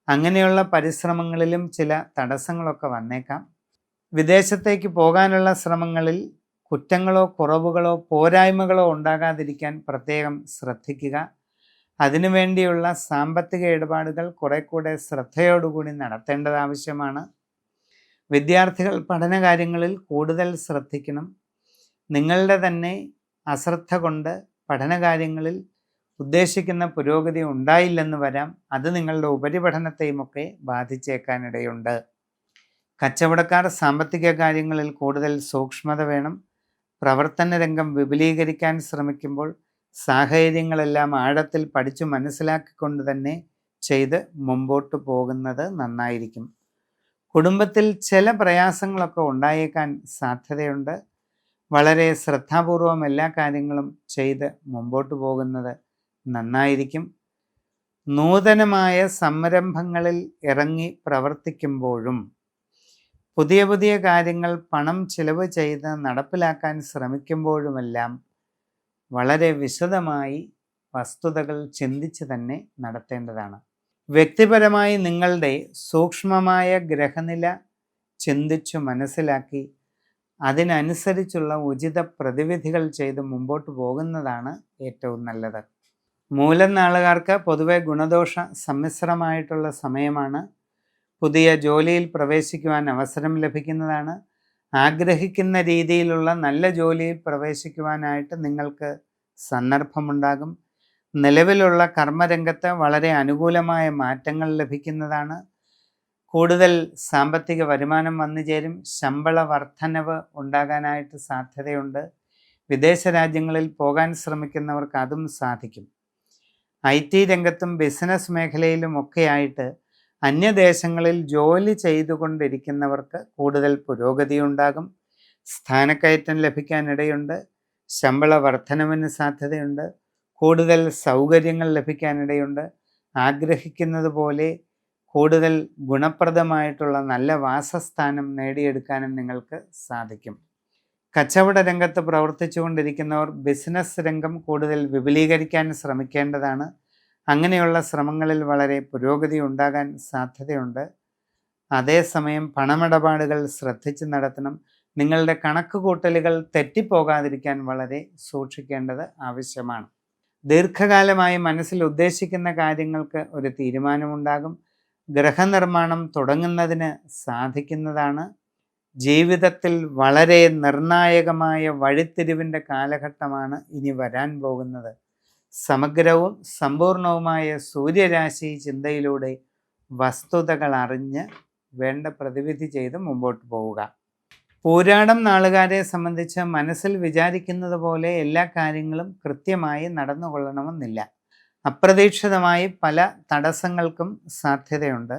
അങ്ങനെയുള്ള പരിശ്രമങ്ങളിലും ചില തടസ്സങ്ങളൊക്കെ വന്നേക്കാം. വിദേശത്തേക്ക് പോകാനുള്ള ശ്രമങ്ങളിൽ കുറ്റങ്ങളോ കുറവുകളോ പോരായ്മകളോ ഉണ്ടാകാതിരിക്കാൻ പ്രത്യേകം ശ്രദ്ധിക്കുക. അതിനുവേണ്ടിയുള്ള സാമ്പത്തിക ഇടപാടുകൾ കുറെ കൂടെ ശ്രദ്ധയോടുകൂടി നടത്തേണ്ടത് ആവശ്യമാണ്. വിദ്യാർത്ഥികൾ പഠനകാര്യങ്ങളിൽ കൂടുതൽ ശ്രദ്ധിക്കണം. നിങ്ങളുടെ തന്നെ അശ്രദ്ധ കൊണ്ട് പഠനകാര്യങ്ങളിൽ ഉദ്ദേശിക്കുന്ന പുരോഗതി ഉണ്ടായില്ലെന്ന് വരാം. അത് നിങ്ങളുടെ ഉപരിപഠനത്തെയുമൊക്കെ ബാധിച്ചേക്കാനിടയുണ്ട്. കച്ചവടക്കാർ സാമ്പത്തിക കാര്യങ്ങളിൽ കൂടുതൽ സൂക്ഷ്മത വേണം. പ്രവർത്തന രംഗം വിപുലീകരിക്കാൻ ശ്രമിക്കുമ്പോൾ സാഹചര്യങ്ങളെല്ലാം ആഴത്തിൽ പഠിച്ചു മനസ്സിലാക്കിക്കൊണ്ട് തന്നെ ചെയ്ത് മുമ്പോട്ട് പോകുന്നത് നന്നായിരിക്കും. കുടുംബത്തിൽ ചില പ്രയാസങ്ങളൊക്കെ ഉണ്ടായേക്കാൻ സാധ്യതയുണ്ട്. വളരെ ശ്രദ്ധാപൂർവം എല്ലാ കാര്യങ്ങളും ചെയ്ത് മുമ്പോട്ട് പോകുന്നത് നന്നായിരിക്കും. നൂതനമായ സംരംഭങ്ങളിൽ ഇറങ്ങി പ്രവർത്തിക്കുമ്പോഴും പുതിയ പുതിയ കാര്യങ്ങൾ പണം ചിലവ് ചെയ്ത് നടപ്പിലാക്കാൻ ശ്രമിക്കുമ്പോഴുമെല്ലാം വളരെ വിശദമായി വസ്തുതകൾ ചിന്തിച്ച് തന്നെ നടത്തേണ്ടതാണ്. വ്യക്തിപരമായി നിങ്ങളുടെ സൂക്ഷ്മമായ ഗ്രഹനില ചിന്തിച്ചു മനസ്സിലാക്കി അതിനനുസരിച്ചുള്ള ഉചിത പ്രതിവിധികൾ ചെയ്ത് മുമ്പോട്ട് പോകുന്നതാണ് ഏറ്റവും നല്ലത്. മൂലം നാളുകാർക്ക് പൊതുവെ ഗുണദോഷ സമ്മിശ്രമായിട്ടുള്ള സമയമാണ്. പുതിയ ജോലിയിൽ പ്രവേശിക്കുവാൻ അവസരം ലഭിക്കുന്നതാണ്. ആഗ്രഹിക്കുന്ന രീതിയിലുള്ള നല്ല ജോലിയിൽ പ്രവേശിക്കുവാനായിട്ട് നിങ്ങൾക്ക് സന്ദർഭമുണ്ടാകും. നിലവിലുള്ള കർമ്മരംഗത്ത് വളരെ അനുകൂലമായ മാറ്റങ്ങൾ ലഭിക്കുന്നതാണ്. കൂടുതൽ സാമ്പത്തിക വരുമാനം വന്നു ചേരും. ശമ്പള വർധനവ് ഉണ്ടാകാനായിട്ട് സാധ്യതയുണ്ട്. വിദേശ രാജ്യങ്ങളിൽ പോകാൻ ശ്രമിക്കുന്നവർക്ക് അതും സാധിക്കും. IT രംഗത്തും ബിസിനസ് മേഖലയിലും ഒക്കെയായിട്ട് അന്യദേശങ്ങളിൽ ജോലി ചെയ്തുകൊണ്ടിരിക്കുന്നവർക്ക് കൂടുതൽ പുരോഗതി ഉണ്ടാകും. സ്ഥാനക്കയറ്റം ലഭിക്കാനിടയുണ്ട്. ശമ്പള വർധനവിന് സാധ്യതയുണ്ട്. കൂടുതൽ സൗകര്യങ്ങൾ ലഭിക്കാനിടയുണ്ട്. ആഗ്രഹിക്കുന്നത് പോലെ കൂടുതൽ ഗുണപ്രദമായിട്ടുള്ള നല്ല വാസസ്ഥാനം നേടിയെടുക്കാനും നിങ്ങൾക്ക് സാധിക്കും. കച്ചവട രംഗത്ത് പ്രവർത്തിച്ചുകൊണ്ടിരിക്കുന്നവർ ബിസിനസ് രംഗം കൂടുതൽ വിപുലീകരിക്കാൻ ശ്രമിക്കേണ്ടതാണ്. അങ്ങനെയുള്ള ശ്രമങ്ങളിൽ വളരെ പുരോഗതി ഉണ്ടാകാൻ സാധ്യതയുണ്ട്. അതേസമയം പണമിടപാടുകൾ ശ്രദ്ധിച്ച് നടത്തണം. നിങ്ങളുടെ കണക്കുകൂട്ടലുകൾ തെറ്റിപ്പോകാതിരിക്കാൻ വളരെ സൂക്ഷിക്കേണ്ടത് ആവശ്യമാണ്. ദീർഘകാലമായി മനസ്സിൽ ഉദ്ദേശിക്കുന്ന കാര്യങ്ങൾക്ക് ഒരു തീരുമാനമുണ്ടാകും. ഗൃഹനിർമ്മാണം തുടങ്ങുന്നതിന് സാധിക്കുന്നതാണ്. ജീവിതത്തിൽ വളരെ നിർണായകമായ വഴിത്തിരിവിൻ്റെ കാലഘട്ടമാണ് ഇനി വരാൻ പോകുന്നത്. സമഗ്രവും സമ്പൂർണവുമായ സൂര്യരാശി ചിന്തയിലൂടെ വസ്തുതകൾ അറിഞ്ഞ് വേണ്ട പ്രതിവിധി ചെയ്ത് മുമ്പോട്ട് പോവുക. പൂരാടം നാളുകാരെ സംബന്ധിച്ച് മനസ്സിൽ വിചാരിക്കുന്നത് പോലെ എല്ലാ കാര്യങ്ങളും കൃത്യമായി നടന്നുകൊള്ളണമെന്നില്ല. അപ്രതീക്ഷിതമായി പല തടസ്സങ്ങൾക്കും സാധ്യതയുണ്ട്.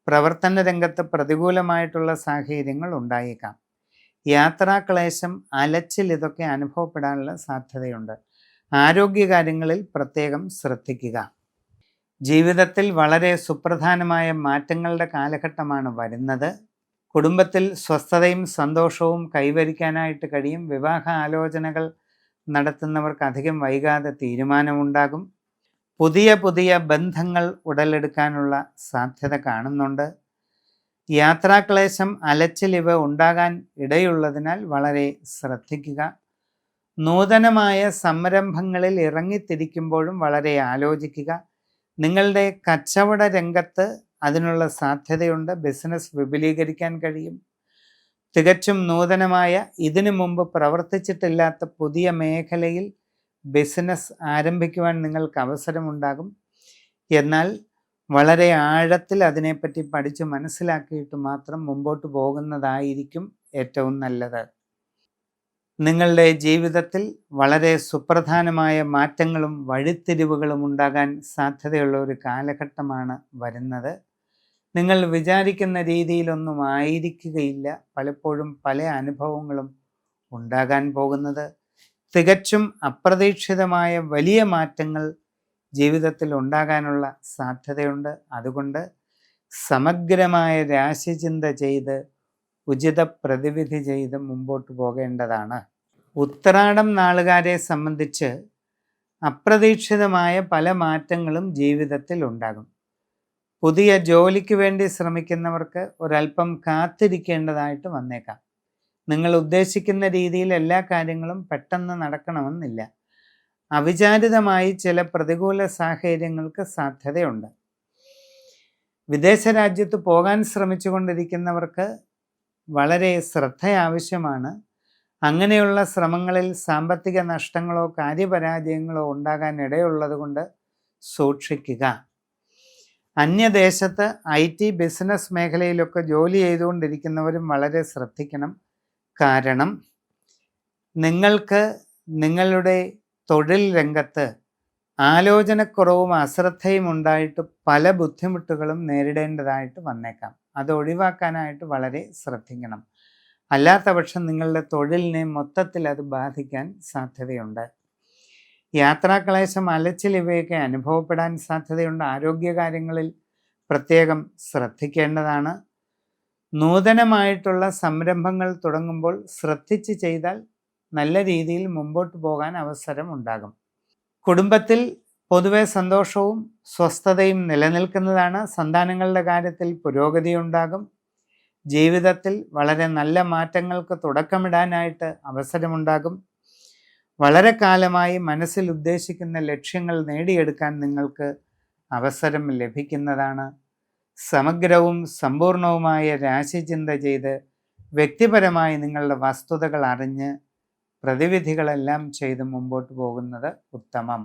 പ്രവർത്തന രംഗത്ത് പ്രതികൂലമായിട്ടുള്ള സാഹചര്യങ്ങൾ ഉണ്ടായേക്കാം. യാത്രാക്ലേശം, അലച്ചിൽ ഇതൊക്കെ അനുഭവപ്പെടാനുള്ള സാധ്യതയുണ്ട്. ആരോഗ്യകാര്യങ്ങളിൽ പ്രത്യേകം ശ്രദ്ധിക്കുക. ജീവിതത്തിൽ വളരെ സുപ്രധാനമായ മാറ്റങ്ങളുടെ കാലഘട്ടമാണ് വരുന്നത്. കുടുംബത്തിൽ സ്വസ്ഥതയും സന്തോഷവും കൈവരിക്കാനായിട്ട് കഴിയും. വിവാഹ ആലോചനകൾ നടത്തുന്നവർക്ക് അധികം വൈകാതെ തീരുമാനമുണ്ടാകും. പുതിയ പുതിയ ബന്ധങ്ങൾ ഉടലെടുക്കാനുള്ള സാധ്യത കാണുന്നുണ്ട്. യാത്രാക്ലേശം, അലച്ചിൽ ഇവ ഉണ്ടാകാൻ ഇടയുള്ളതിനാൽ വളരെ ശ്രദ്ധിക്കുക. നൂതനമായ സംരംഭങ്ങളിൽ ഇറങ്ങിത്തിരിക്കുമ്പോഴും വളരെ ആലോചിക്കുക. നിങ്ങളുടെ കച്ചവട രംഗത്ത് അതിനുള്ള സാധ്യതയുണ്ട്. ബിസിനസ് വിപുലീകരിക്കാൻ കഴിയും. തികച്ചും നൂതനമായ, ഇതിനു മുമ്പ് പ്രവർത്തിച്ചിട്ടില്ലാത്ത പുതിയ മേഖലയിൽ ബിസിനസ് ആരംഭിക്കുവാൻ നിങ്ങൾക്ക് അവസരമുണ്ടാകും. എന്നാൽ വളരെ ആഴത്തിൽ അതിനെപ്പറ്റി പഠിച്ച് മനസ്സിലാക്കിയിട്ട് മാത്രം മുമ്പോട്ട് പോകുന്നതായിരിക്കും ഏറ്റവും നല്ലത്. നിങ്ങളുടെ ജീവിതത്തിൽ വളരെ സുപ്രധാനമായ മാറ്റങ്ങളും വഴിത്തിരിവുകളും ഉണ്ടാകാൻ സാധ്യതയുള്ള ഒരു കാലഘട്ടമാണ് വരുന്നത്. നിങ്ങൾ വിചാരിക്കുന്ന രീതിയിലൊന്നും ആയിരിക്കുകയില്ല പലപ്പോഴും പല അനുഭവങ്ങളും ഉണ്ടാകാൻ പോകുന്നത്. തികച്ചും അപ്രതീക്ഷിതമായ വലിയ മാറ്റങ്ങൾ ജീവിതത്തിൽ ഉണ്ടാകാനുള്ള സാധ്യതയുണ്ട്. അതുകൊണ്ട് സമഗ്രമായ രാശിചിന്ത ചെയ്ത് ഉചിത പ്രതിവിധി ചെയ്ത് മുമ്പോട്ട് പോകേണ്ടതാണ്. ഉത്രാടം നാളുകാരെ സംബന്ധിച്ച് അപ്രതീക്ഷിതമായ പല മാറ്റങ്ങളും ജീവിതത്തിൽ ഉണ്ടാകും. പുതിയ ജോലിക്ക് വേണ്ടി ശ്രമിക്കുന്നവർക്ക് ഒരല്പം കാത്തിരിക്കേണ്ടതായിട്ട് വന്നേക്കാം. നിങ്ങൾ ഉദ്ദേശിക്കുന്ന രീതിയിൽ എല്ലാ കാര്യങ്ങളും പെട്ടെന്ന് നടക്കണമെന്നില്ല. അവിചാരിതമായി ചില പ്രതികൂല സാഹചര്യങ്ങൾക്ക് സാധ്യതയുണ്ട്. വിദേശ രാജ്യത്ത് പോകാൻ ശ്രമിച്ചുകൊണ്ടിരിക്കുന്നവർക്ക് വളരെ ശ്രദ്ധ ആവശ്യമാണ്. അങ്ങനെയുള്ള ശ്രമങ്ങളിൽ സാമ്പത്തിക നഷ്ടങ്ങളോ കാര്യപരാജയങ്ങളോ ഉണ്ടാകാൻ ഇടയുള്ളത് കൊണ്ട് സൂക്ഷിക്കുക. അന്യദേശത്ത് IT ബിസിനസ് മേഖലയിലൊക്കെ ജോലി ചെയ്തുകൊണ്ടിരിക്കുന്നവരും വളരെ ശ്രദ്ധിക്കണം. കാരണം നിങ്ങൾക്ക് നിങ്ങളുടെ തൊഴിൽ രംഗത്ത് ആലോചനക്കുറവും അശ്രദ്ധയും ഉണ്ടായിട്ട് പല ബുദ്ധിമുട്ടുകളും നേരിടേണ്ടതായിട്ട് വന്നേക്കാം. അത് ഒഴിവാക്കാനായിട്ട് വളരെ ശ്രദ്ധിക്കണം. അല്ലാത്ത പക്ഷം നിങ്ങളുടെ തൊഴിലിനെ മൊത്തത്തിൽ അത് ബാധിക്കാൻ സാധ്യതയുണ്ട്. യാത്രാക്ലേശം, അലച്ചിൽ ഇവയൊക്കെ അനുഭവപ്പെടാൻ സാധ്യതയുണ്ട്. ആരോഗ്യകാര്യങ്ങളിൽ പ്രത്യേകം ശ്രദ്ധിക്കേണ്ടതാണ്. നൂതനമായിട്ടുള്ള സംരംഭങ്ങൾ തുടങ്ങുമ്പോൾ ശ്രദ്ധിച്ച് ചെയ്താൽ നല്ല രീതിയിൽ മുമ്പോട്ട് പോകാൻ അവസരം ഉണ്ടാകും. കുടുംബത്തിൽ പൊതുവെ സന്തോഷവും സ്വസ്ഥതയും നിലനിൽക്കുന്നതാണ്. സന്താനങ്ങളുടെ കാര്യത്തിൽ പുരോഗതി ഉണ്ടാകും. ജീവിതത്തിൽ വളരെ നല്ല മാറ്റങ്ങൾക്ക് തുടക്കമിടാനായിട്ട് അവസരമുണ്ടാകും. വളരെ കാലമായി മനസ്സിൽ ഉദ്ദേശിക്കുന്ന ലക്ഷ്യങ്ങൾ നേടിയെടുക്കാൻ നിങ്ങൾക്ക് അവസരം ലഭിക്കുന്നതാണ്. സമഗ്രവും സമ്പൂർണവുമായ രാശിചിന്ത ചെയ്ത് വ്യക്തിപരമായി നിങ്ങളുടെ വസ്തുതകൾ അറിഞ്ഞ് പ്രതിവിധികളെല്ലാം ചെയ്ത് മുമ്പോട്ട് പോകുന്നത് ഉത്തമം.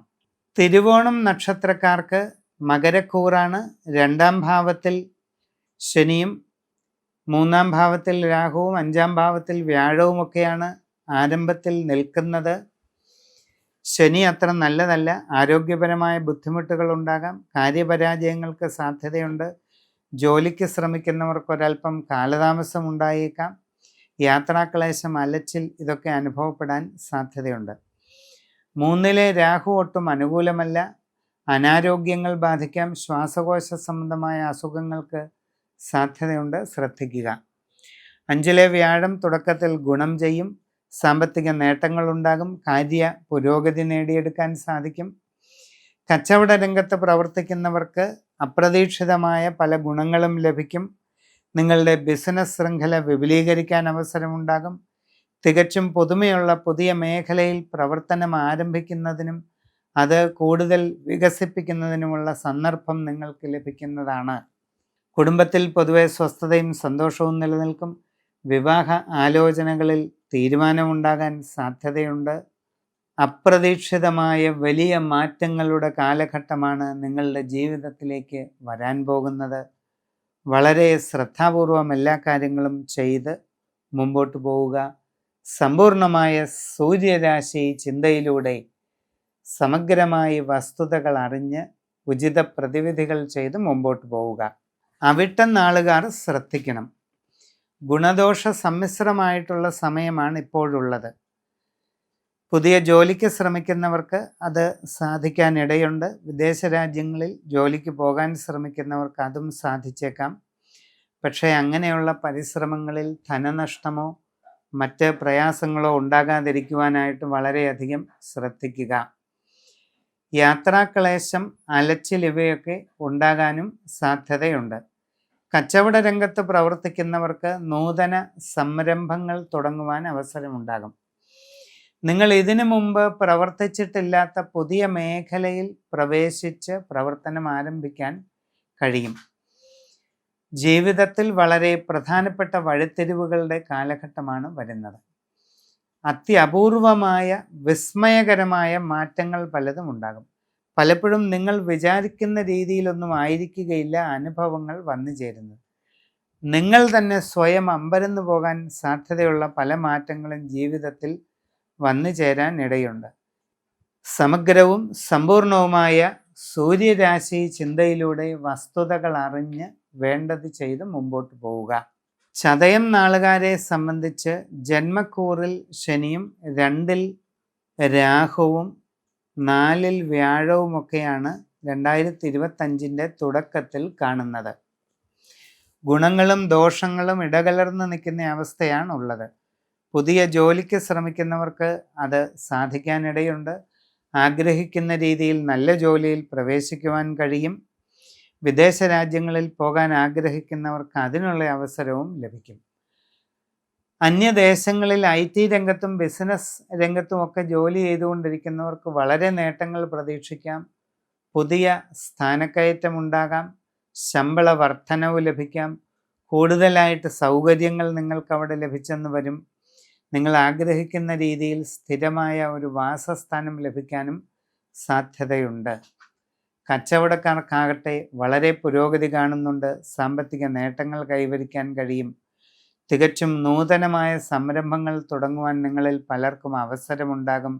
തിരുവോണം നക്ഷത്രക്കാർക്ക് മകരക്കൂറാണ്. 2ാം ഭാവത്തിൽ ശനിയും 3ാം ഭാവത്തിൽ രാഹുവും 5ാം ഭാവത്തിൽ വ്യാഴവുമൊക്കെയാണ് ആരംഭത്തിൽ നിൽക്കുന്നത്. ശനി അത്ര നല്ലതല്ല. ആരോഗ്യപരമായ ബുദ്ധിമുട്ടുകൾ ഉണ്ടാകാം. കാര്യപരാജയങ്ങൾക്ക് സാധ്യതയുണ്ട്. ജോലിക്ക് ശ്രമിക്കുന്നവർക്കൊരൽപ്പം കാലതാമസം ഉണ്ടായേക്കാം. യാത്രാക്ലേശം, അലച്ചിൽ ഇതൊക്കെ അനുഭവപ്പെടാൻ സാധ്യതയുണ്ട്. 3ലെ രാഹു ഒട്ടും അനുകൂലമല്ല. അനാരോഗ്യങ്ങൾ ബാധിക്കാം. ശ്വാസകോശ സംബന്ധമായ അസുഖങ്ങൾക്ക് സാധ്യതയുണ്ട്. ശ്രദ്ധിക്കുക. 5ലെ വ്യാഴം തുടക്കത്തിൽ ഗുണം ചെയ്യും. സാമ്പത്തിക നേട്ടങ്ങളുണ്ടാകും. കാര്യ പുരോഗതി നേടിയെടുക്കാൻ സാധിക്കും. കച്ചവട രംഗത്ത് പ്രവർത്തിക്കുന്നവർക്ക് അപ്രതീക്ഷിതമായ പല ഗുണങ്ങളും ലഭിക്കും. നിങ്ങളുടെ ബിസിനസ് ശൃംഖല വിപുലീകരിക്കാൻ അവസരമുണ്ടാകും. തികച്ചും പുതുമയുള്ള പുതിയ മേഖലയിൽ പ്രവർത്തനം ആരംഭിക്കുന്നതിനും അത് കൂടുതൽ വികസിപ്പിക്കുന്നതിനുമുള്ള സന്ദർഭം നിങ്ങൾക്ക് ലഭിക്കുന്നതാണ്. കുടുംബത്തിൽ പൊതുവെ സ്വസ്ഥതയും സന്തോഷവും നിലനിൽക്കും. വിവാഹ ആലോചനകളിൽ തീരുമാനമുണ്ടാകാൻ സാധ്യതയുണ്ട്. അപ്രതീക്ഷിതമായ വലിയ മാറ്റങ്ങളുടെ കാലഘട്ടമാണ് നിങ്ങളുടെ ജീവിതത്തിലേക്ക് വരാൻ പോകുന്നത്. വളരെ ശ്രദ്ധാപൂർവം എല്ലാ കാര്യങ്ങളും ചെയ്ത് മുമ്പോട്ട് പോവുക. സമ്പൂർണമായ സൂര്യരാശി ചിന്തയിലൂടെ സമഗ്രമായി വസ്തുതകൾ അറിഞ്ഞ് ഉചിത പ്രതിവിധികൾ ചെയ്ത് മുമ്പോട്ട് പോവുക. അവിട്ടം നാളുകാർ ശ്രദ്ധിക്കണം. ഗുണദോഷ സമ്മിശ്രമായിട്ടുള്ള സമയമാണ് ഇപ്പോഴുള്ളത്. പുതിയ ജോലിക്ക് ശ്രമിക്കുന്നവർക്ക് അത് സാധിക്കാനിടയുണ്ട്. വിദേശ രാജ്യങ്ങളിൽ ജോലിക്ക് പോകാൻ ശ്രമിക്കുന്നവർക്ക് അതും സാധിച്ചേക്കാം. പക്ഷേ അങ്ങനെയുള്ള പരിശ്രമങ്ങളിൽ ധനനഷ്ടമോ മറ്റ് പ്രയാസങ്ങളോ ഉണ്ടാകാതിരിക്കുവാനായിട്ട് വളരെയധികം ശ്രദ്ധിക്കുക. യാത്രാക്ലേശം, അലച്ചിൽ ഇവയൊക്കെ ഉണ്ടാകാനും സാധ്യതയുണ്ട്. കച്ചവട രംഗത്ത് പ്രവർത്തിക്കുന്നവർക്ക് നൂതന സംരംഭങ്ങൾ തുടങ്ങുവാൻ അവസരമുണ്ടാകും. നിങ്ങൾ ഇതിനു മുമ്പ് പ്രവർത്തിച്ചിട്ടില്ലാത്ത പുതിയ മേഖലയിൽ പ്രവേശിച്ച് പ്രവർത്തനം ആരംഭിക്കാൻ കഴിയും. ജീവിതത്തിൽ വളരെ പ്രധാനപ്പെട്ട വഴിത്തിരിവുകളുടെ കാലഘട്ടമാണ് വരുന്നത്. അത്യപൂർവമായ വിസ്മയകരമായ മാറ്റങ്ങൾ പലതും ഉണ്ടാകും. പലപ്പോഴും നിങ്ങൾ വിചാരിക്കുന്ന രീതിയിലൊന്നും ആയിരിക്കുകയില്ല അനുഭവങ്ങൾ വന്നു ചേരുന്നത്. നിങ്ങൾ തന്നെ സ്വയം അമ്പരന്ന് പോകാൻ സാധ്യതയുള്ള പല മാറ്റങ്ങളും ജീവിതത്തിൽ വന്നു ചേരാൻ ഇടയുണ്ട്. സമഗ്രവും സമ്പൂർണവുമായ സൂര്യരാശി ചിന്തയിലൂടെ വസ്തുതകൾ അറിഞ്ഞ് വേണ്ടത് ചെയ്ത് മുമ്പോട്ട് പോവുക. ചതയം നാളുകാരെ സംബന്ധിച്ച് ജന്മക്കൂറിൽ ശനിയും 2-ൽ രാഹുവും 4-ൽ വ്യാഴവുമൊക്കെയാണ് 2025 തുടക്കത്തിൽ കാണുന്നത്. ഗുണങ്ങളും ദോഷങ്ങളും ഇടകലർന്ന് നിൽക്കുന്ന അവസ്ഥയാണ് ഉള്ളത്. പുതിയ ജോലിക്ക് ശ്രമിക്കുന്നവർക്ക് അത് സാധിക്കാനിടയുണ്ട്. ആഗ്രഹിക്കുന്ന രീതിയിൽ നല്ല ജോലിയിൽ പ്രവേശിക്കുവാൻ കഴിയും. വിദേശ രാജ്യങ്ങളിൽ പോകാൻ ആഗ്രഹിക്കുന്നവർക്ക് അതിനുള്ള അവസരവും ലഭിക്കും. അന്യദേശങ്ങളിൽ IT രംഗത്തും ബിസിനസ് രംഗത്തുമൊക്കെ ജോലി ചെയ്തുകൊണ്ടിരിക്കുന്നവർക്ക് വളരെ നേട്ടങ്ങൾ പ്രതീക്ഷിക്കാം. പുതിയ സ്ഥാനക്കയറ്റമുണ്ടാകാം. ശമ്പള വർധനവ് ലഭിക്കാം. കൂടുതലായിട്ട് സൗകര്യങ്ങൾ നിങ്ങൾക്ക് അവിടെ ലഭിച്ചെന്ന് വരും. നിങ്ങൾ ആഗ്രഹിക്കുന്ന രീതിയിൽ സ്ഥിരമായ ഒരു വാസസ്ഥാനം ലഭിക്കാനും സാധ്യതയുണ്ട്. കച്ചവടക്കാർക്കാകട്ടെ വളരെ പുരോഗതി കാണുന്നുണ്ട്. സാമ്പത്തിക നേട്ടങ്ങൾ കൈവരിക്കാൻ കഴിയും. തികച്ചും നൂതനമായ സംരംഭങ്ങൾ തുടങ്ങുവാൻ നിങ്ങളിൽ പലർക്കും അവസരമുണ്ടാകും.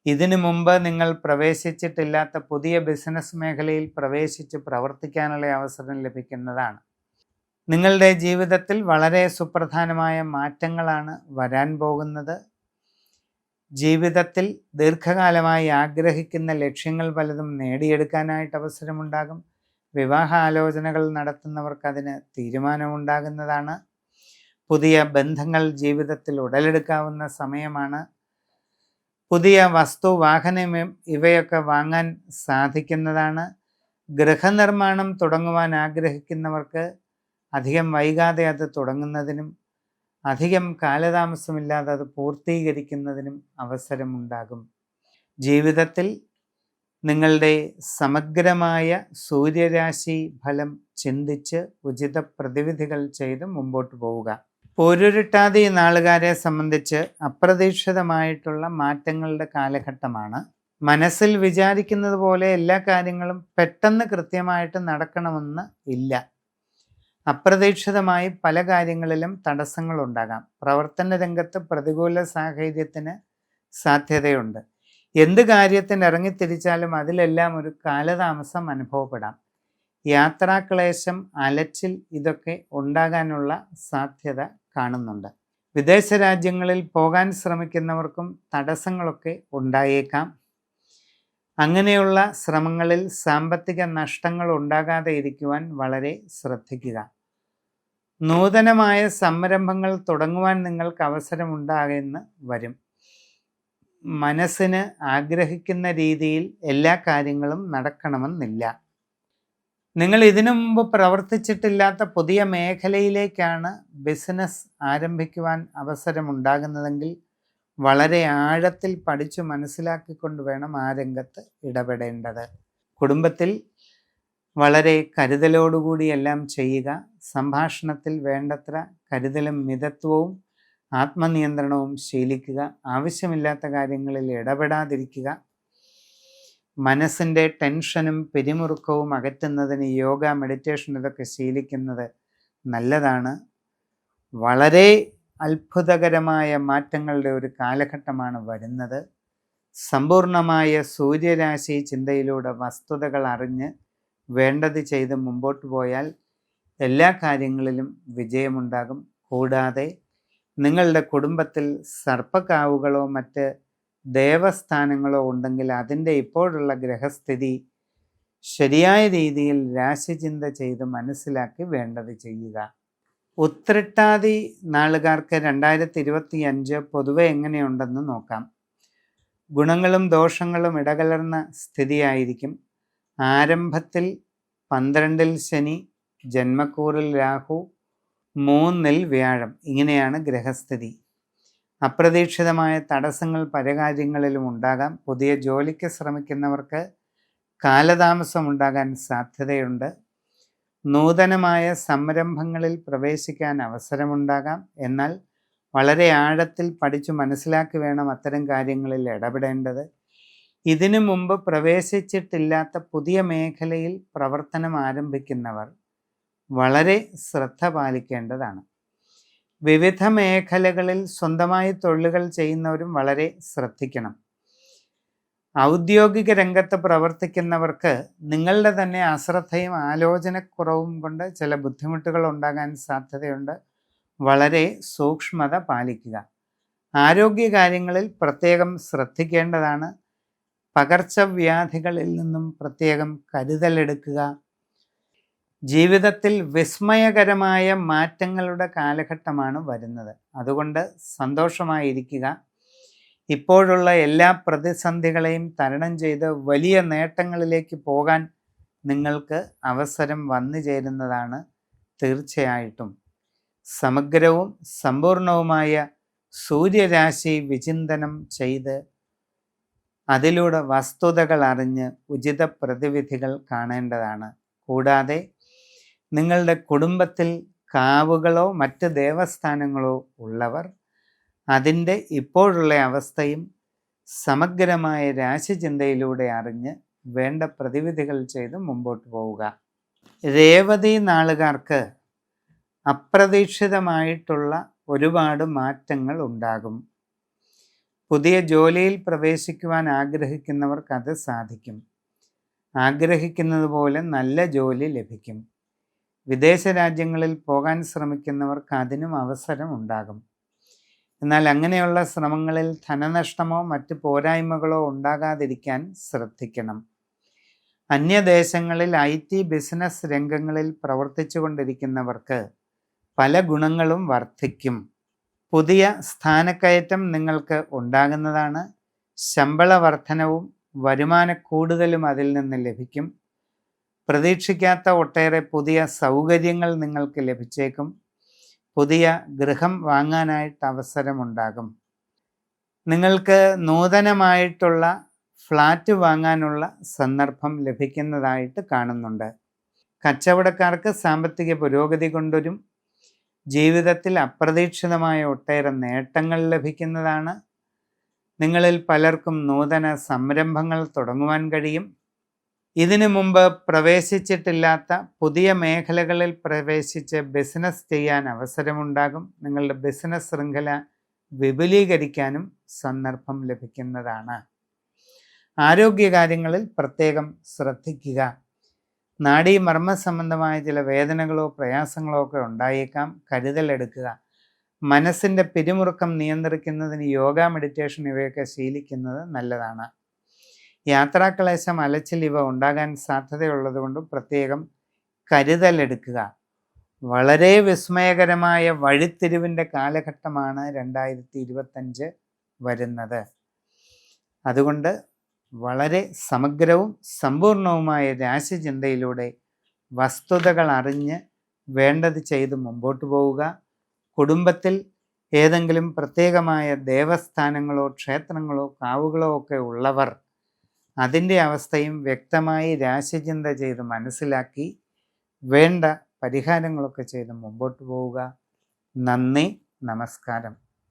ഇതിനു മുമ്പ് നിങ്ങൾ പ്രവേശിച്ചിട്ടില്ലാത്ത പുതിയ ബിസിനസ് മേഖലയിൽ പ്രവേശിച്ച് പ്രവർത്തിക്കാനുള്ള അവസരം ലഭിക്കുന്നതാണ്. നിങ്ങളുടെ ജീവിതത്തിൽ വളരെ സുപ്രധാനമായ മാറ്റങ്ങളാണ് വരാൻ പോകുന്നത്. ജീവിതത്തിൽ ദീർഘകാലമായി ആഗ്രഹിക്കുന്ന ലക്ഷ്യങ്ങൾ പലതും നേടിയെടുക്കാനായിട്ട് അവസരമുണ്ടാകും. വിവാഹ ആലോചനകൾ നടത്തുന്നവർക്ക് അതിന് തീരുമാനമുണ്ടാകുന്നതാണ്. പുതിയ ബന്ധങ്ങൾ ജീവിതത്തിൽ ഉടലെടുക്കാവുന്ന സമയമാണ്. പുതിയ വസ്തു, വാഹനം ഇവയൊക്കെ വാങ്ങാൻ സാധിക്കുന്നതാണ്. ഗൃഹനിർമ്മാണം തുടങ്ങുവാൻ ആഗ്രഹിക്കുന്നവർക്ക് അധികം വൈകാതെ അത് തുടങ്ങുന്നതിനും അധികം കാലതാമസമില്ലാതെ അത് പൂർത്തീകരിക്കുന്നതിനും അവസരമുണ്ടാകും. ജീവിതത്തിൽ നിങ്ങളുടെ സമഗ്രമായ സൂര്യരാശി ഫലം ചിന്തിച്ച് ഉചിത പ്രതിവിധികൾ ചെയ്ത് മുമ്പോട്ട് പോവുക. പോരുരുട്ടാതി നാളുകാരെ സംബന്ധിച്ച് അപ്രതീക്ഷിതമായിട്ടുള്ള മാറ്റങ്ങളുടെ കാലഘട്ടമാണ്. മനസ്സിൽ വിചാരിക്കുന്നത് പോലെ എല്ലാ കാര്യങ്ങളും പെട്ടെന്ന് കൃത്യമായിട്ട് നടക്കണമെന്ന് ഇല്ല. അപ്രതീക്ഷിതമായി പല കാര്യങ്ങളിലും തടസ്സങ്ങളുണ്ടാകാം. പ്രവർത്തന രംഗത്ത് പ്രതികൂല സാഹചര്യത്തിന് സാധ്യതയുണ്ട്. എന്ത് കാര്യത്തിന് ഇറങ്ങിത്തിരിച്ചാലും അതിലെല്ലാം ഒരു കാലതാമസം അനുഭവപ്പെടാം. യാത്രാക്ലേശം, അലച്ചിൽ ഇതൊക്കെ ഉണ്ടാകാനുള്ള സാധ്യത കാണുന്നുണ്ട്. വിദേശ രാജ്യങ്ങളിൽ പോകാൻ ശ്രമിക്കുന്നവർക്കും തടസ്സങ്ങളൊക്കെ ഉണ്ടായേക്കാം. അങ്ങനെയുള്ള ശ്രമങ്ങളിൽ സാമ്പത്തിക നഷ്ടങ്ങൾ ഉണ്ടാകാതെ ഇരിക്കുവാൻ വളരെ ശ്രദ്ധിക്കുക. നൂതനമായ സംരംഭങ്ങൾ തുടങ്ങുവാൻ നിങ്ങൾക്ക് അവസരമുണ്ടാകുന്ന വരും. മനസ്സിന് ആഗ്രഹിക്കുന്ന രീതിയിൽ എല്ലാ കാര്യങ്ങളും നടക്കണമെന്നില്ല. നിങ്ങൾ ഇതിനു മുമ്പ് പ്രവർത്തിച്ചിട്ടില്ലാത്ത പുതിയ മേഖലയിലേക്കാണ് ബിസിനസ് ആരംഭിക്കുവാൻ അവസരമുണ്ടാകുന്നതെങ്കിൽ വളരെ ആഴത്തിൽ പഠിച്ചു മനസ്സിലാക്കിക്കൊണ്ട് വേണം ആ രംഗത്ത് ഇടപെടേണ്ടത്. കുടുംബത്തിൽ വളരെ കരുതലോടുകൂടി എല്ലാം ചെയ്യുക. സംഭാഷണത്തിൽ വേണ്ടത്ര കരുതലും മിതത്വവും ആത്മനിയന്ത്രണവും ശീലിക്കുക. ആവശ്യമില്ലാത്ത കാര്യങ്ങളിൽ ഇടപെടാതിരിക്കുക. മനസ്സിൻ്റെ ടെൻഷനും പിരിമുറുക്കവും അകറ്റുന്നതിന് യോഗ, മെഡിറ്റേഷൻ ഇതൊക്കെ ശീലിക്കുന്നത് നല്ലതാണ്. വളരെ അത്ഭുതകരമായ മാറ്റങ്ങളുടെ ഒരു കാലഘട്ടമാണ് വരുന്നത്. സമ്പൂർണമായ സൂര്യരാശി ചിന്തയിലൂടെ വസ്തുതകൾ അറിഞ്ഞ് വേണ്ടത് ചെയ്ത് മുമ്പോട്ട് പോയാൽ എല്ലാ കാര്യങ്ങളിലും വിജയമുണ്ടാകും. കൂടാതെ നിങ്ങളുടെ കുടുംബത്തിൽ സർപ്പക്കാവുകളോ മറ്റ് ദേവസ്ഥാനങ്ങളോ ഉണ്ടെങ്കിൽ അതിൻ്റെ ഇപ്പോഴുള്ള ഗ്രഹസ്ഥിതി ശരിയായ രീതിയിൽ രാശിചിന്ത ചെയ്ത് മനസ്സിലാക്കി വേണ്ടത് ചെയ്യുക. ഉത്രട്ടാതി നാളുകാർക്ക് 2025 പൊതുവെ എങ്ങനെയുണ്ടെന്ന് നോക്കാം. ഗുണങ്ങളും ദോഷങ്ങളും ഇടകലർന്ന സ്ഥിതിയായിരിക്കും. ആരംഭത്തിൽ 12-ൽ ശനി, ജന്മക്കൂറിൽ രാഹു, 3-ൽ വ്യാഴം, ഇങ്ങനെയാണ് ഗ്രഹസ്ഥിതി. അപ്രതീക്ഷിതമായ തടസ്സങ്ങൾ പല കാര്യങ്ങളിലും ഉണ്ടാകാം. പുതിയ ജോലിക്ക് ശ്രമിക്കുന്നവർക്ക് കാലതാമസം ഉണ്ടാകാൻ സാധ്യതയുണ്ട്. നൂതനമായ സംരംഭങ്ങളിൽ പ്രവേശിക്കാൻ അവസരമുണ്ടാകാം. എന്നാൽ വളരെ ആഴത്തിൽ പഠിച്ചു മനസ്സിലാക്കി വേണം അത്തരം കാര്യങ്ങളിൽ ഇടപെടേണ്ടത്. ഇതിനു മുമ്പ് പ്രവേശിച്ചിട്ടില്ലാത്ത പുതിയ മേഖലയിൽ പ്രവർത്തനം ആരംഭിക്കുന്നവർ വളരെ ശ്രദ്ധ പാലിക്കേണ്ടതാണ്. വിവിധ മേഖലകളിൽ സ്വന്തമായി തൊഴിലുകൾ ചെയ്യുന്നവരും വളരെ ശ്രദ്ധിക്കണം. ഔദ്യോഗിക രംഗത്ത് പ്രവർത്തിക്കുന്നവർക്ക് നിങ്ങളുടെ തന്നെ അശ്രദ്ധയും ആലോചനക്കുറവും കൊണ്ട് ചില ബുദ്ധിമുട്ടുകൾ ഉണ്ടാകാൻ സാധ്യതയുണ്ട്. വളരെ സൂക്ഷ്മത പാലിക്കുക. ആരോഗ്യകാര്യങ്ങളിൽ പ്രത്യേകം ശ്രദ്ധിക്കേണ്ടതാണ്. പകർച്ചവ്യാധികളിൽ നിന്നും പ്രത്യേകം കരുതലെടുക്കുക. ജീവിതത്തിൽ വിസ്മയകരമായ മാറ്റങ്ങളുടെ കാലഘട്ടമാണ് വരുന്നത്. അതുകൊണ്ട് സന്തോഷമായിരിക്കുക. ഇപ്പോഴുള്ള എല്ലാ പ്രതിസന്ധികളെയും തരണം ചെയ്ത് വലിയ നേട്ടങ്ങളിലേക്ക് പോകാൻ നിങ്ങൾക്ക് അവസരം വന്നു ചേരുന്നതാണ് തീർച്ചയായിട്ടും. സമഗ്രവും സമ്പൂർണവുമായ സൂര്യരാശി വിചിന്തനം ചെയ്ത് അതിലൂടെ വസ്തുതകൾ അറിഞ്ഞ് ഉചിത പ്രതിവിധികൾ കാണേണ്ടതാണ്. കൂടാതെ നിങ്ങളുടെ കുടുംബത്തിൽ കാവുകളോ മറ്റ് ദേവസ്ഥാനങ്ങളോ ഉള്ളവർ അതിൻ്റെ ഇപ്പോഴുള്ള അവസ്ഥയും സമഗ്രമായ രാശിചിന്തയിലൂടെ അറിഞ്ഞ് വേണ്ട പ്രതിവിധികൾ ചെയ്ത് മുമ്പോട്ട് പോവുക. രേവതി നാളുകാർക്ക് അപ്രതീക്ഷിതമായിട്ടുള്ള ഒരുപാട് മാറ്റങ്ങൾ ഉണ്ടാകും. പുതിയ ജോലിയിൽ പ്രവേശിക്കുവാൻ ആഗ്രഹിക്കുന്നവർക്ക് അത് സാധിക്കും. ആഗ്രഹിക്കുന്നത് പോലെ നല്ല ജോലി ലഭിക്കും. വിദേശ രാജ്യങ്ങളിൽ പോകാൻ ശ്രമിക്കുന്നവർക്ക് അതിനും അവസരം ഉണ്ടാകും. എന്നാൽ അങ്ങനെയുള്ള ശ്രമങ്ങളിൽ ധനനഷ്ടമോ മറ്റ് പോരായ്മകളോ ഉണ്ടാകാതിരിക്കാൻ ശ്രദ്ധിക്കണം. അന്യദേശങ്ങളിൽ IT ബിസിനസ് രംഗങ്ങളിൽ പ്രവർത്തിച്ചു കൊണ്ടിരിക്കുന്നവർക്ക് പല ഗുണങ്ങളും വർദ്ധിക്കും. പുതിയ സ്ഥാനക്കയറ്റം നിങ്ങൾക്ക് ഉണ്ടാകുന്നതാണ്. ശമ്പള വർധനവും വരുമാന കൂടുതലും അതിൽ നിന്ന് ലഭിക്കും. പ്രതീക്ഷിക്കാത്ത ഒട്ടേറെ പുതിയ സൗകര്യങ്ങൾ നിങ്ങൾക്ക് ലഭിച്ചേക്കും. പുതിയ ഗൃഹം വാങ്ങാനായിട്ട് അവസരമുണ്ടാകും. നിങ്ങൾക്ക് നൂതനമായിട്ടുള്ള ഫ്ലാറ്റ് വാങ്ങാനുള്ള സന്ദർഭം ലഭിക്കുന്നതായിട്ട് കാണുന്നുണ്ട്. കച്ചവടക്കാർക്ക് സാമ്പത്തിക പുരോഗതി കൊണ്ടുവരും. ജീവിതത്തിൽ അപ്രതീക്ഷിതമായ ഒട്ടേറെ നേട്ടങ്ങൾ ലഭിക്കുന്നതാണ്. നിങ്ങളിൽ പലർക്കും നൂതന സംരംഭങ്ങൾ തുടങ്ങുവാൻ കഴിയും. ഇതിനു മുമ്പ് പ്രവേശിച്ചിട്ടില്ലാത്ത പുതിയ മേഖലകളിൽ പ്രവേശിച്ച് ബിസിനസ് ചെയ്യാൻ അവസരമുണ്ടാകും. നിങ്ങളുടെ ബിസിനസ് ശൃംഖല വിപുലീകരിക്കാനും സന്ദർഭം ലഭിക്കുന്നതാണ്. ആരോഗ്യകാര്യങ്ങളിൽ പ്രത്യേകം ശ്രദ്ധിക്കുക. നാഡീമർമ്മ സംബന്ധമായ ചില വേദനകളോ പ്രയാസങ്ങളോ ഒക്കെ ഉണ്ടായേക്കാം. കരുതലെടുക്കുക. മനസ്സിൻ്റെ പിരിമുറുക്കം നിയന്ത്രിക്കുന്നതിന് യോഗ, മെഡിറ്റേഷൻ ഇവയൊക്കെ ശീലിക്കുന്നത് നല്ലതാണ്. യാത്രാക്ലേശം, അലച്ചിൽ ഇവ ഉണ്ടാകാൻ സാധ്യതയുള്ളതുകൊണ്ട് പ്രത്യേകം കരുതലെടുക്കുക. വളരെ വിസ്മയകരമായ വഴിത്തിരിവിൻ്റെ കാലഘട്ടമാണ് 2025 വരുന്നത്. അതുകൊണ്ട് വളരെ സമഗ്രവും സമ്പൂർണവുമായ രാശിചിന്തയിലൂടെ വസ്തുതകൾ അറിഞ്ഞ് വേണ്ടത് ചെയ്ത് മുമ്പോട്ട് പോവുക. കുടുംബത്തിൽ ഏതെങ്കിലും പ്രത്യേകമായ ദേവസ്ഥാനങ്ങളോ ക്ഷേത്രങ്ങളോ കാവുകളോ ഒക്കെ ഉള്ളവർ അതിൻ്റെ അവസ്ഥയും വ്യക്തമായി രാശിചിന്ത ചെയ്ത് മനസ്സിലാക്കി വേണ്ട പരിഹാരങ്ങളൊക്കെ ചെയ്ത് മുമ്പോട്ട് പോവുക. നന്ദി, നമസ്കാരം.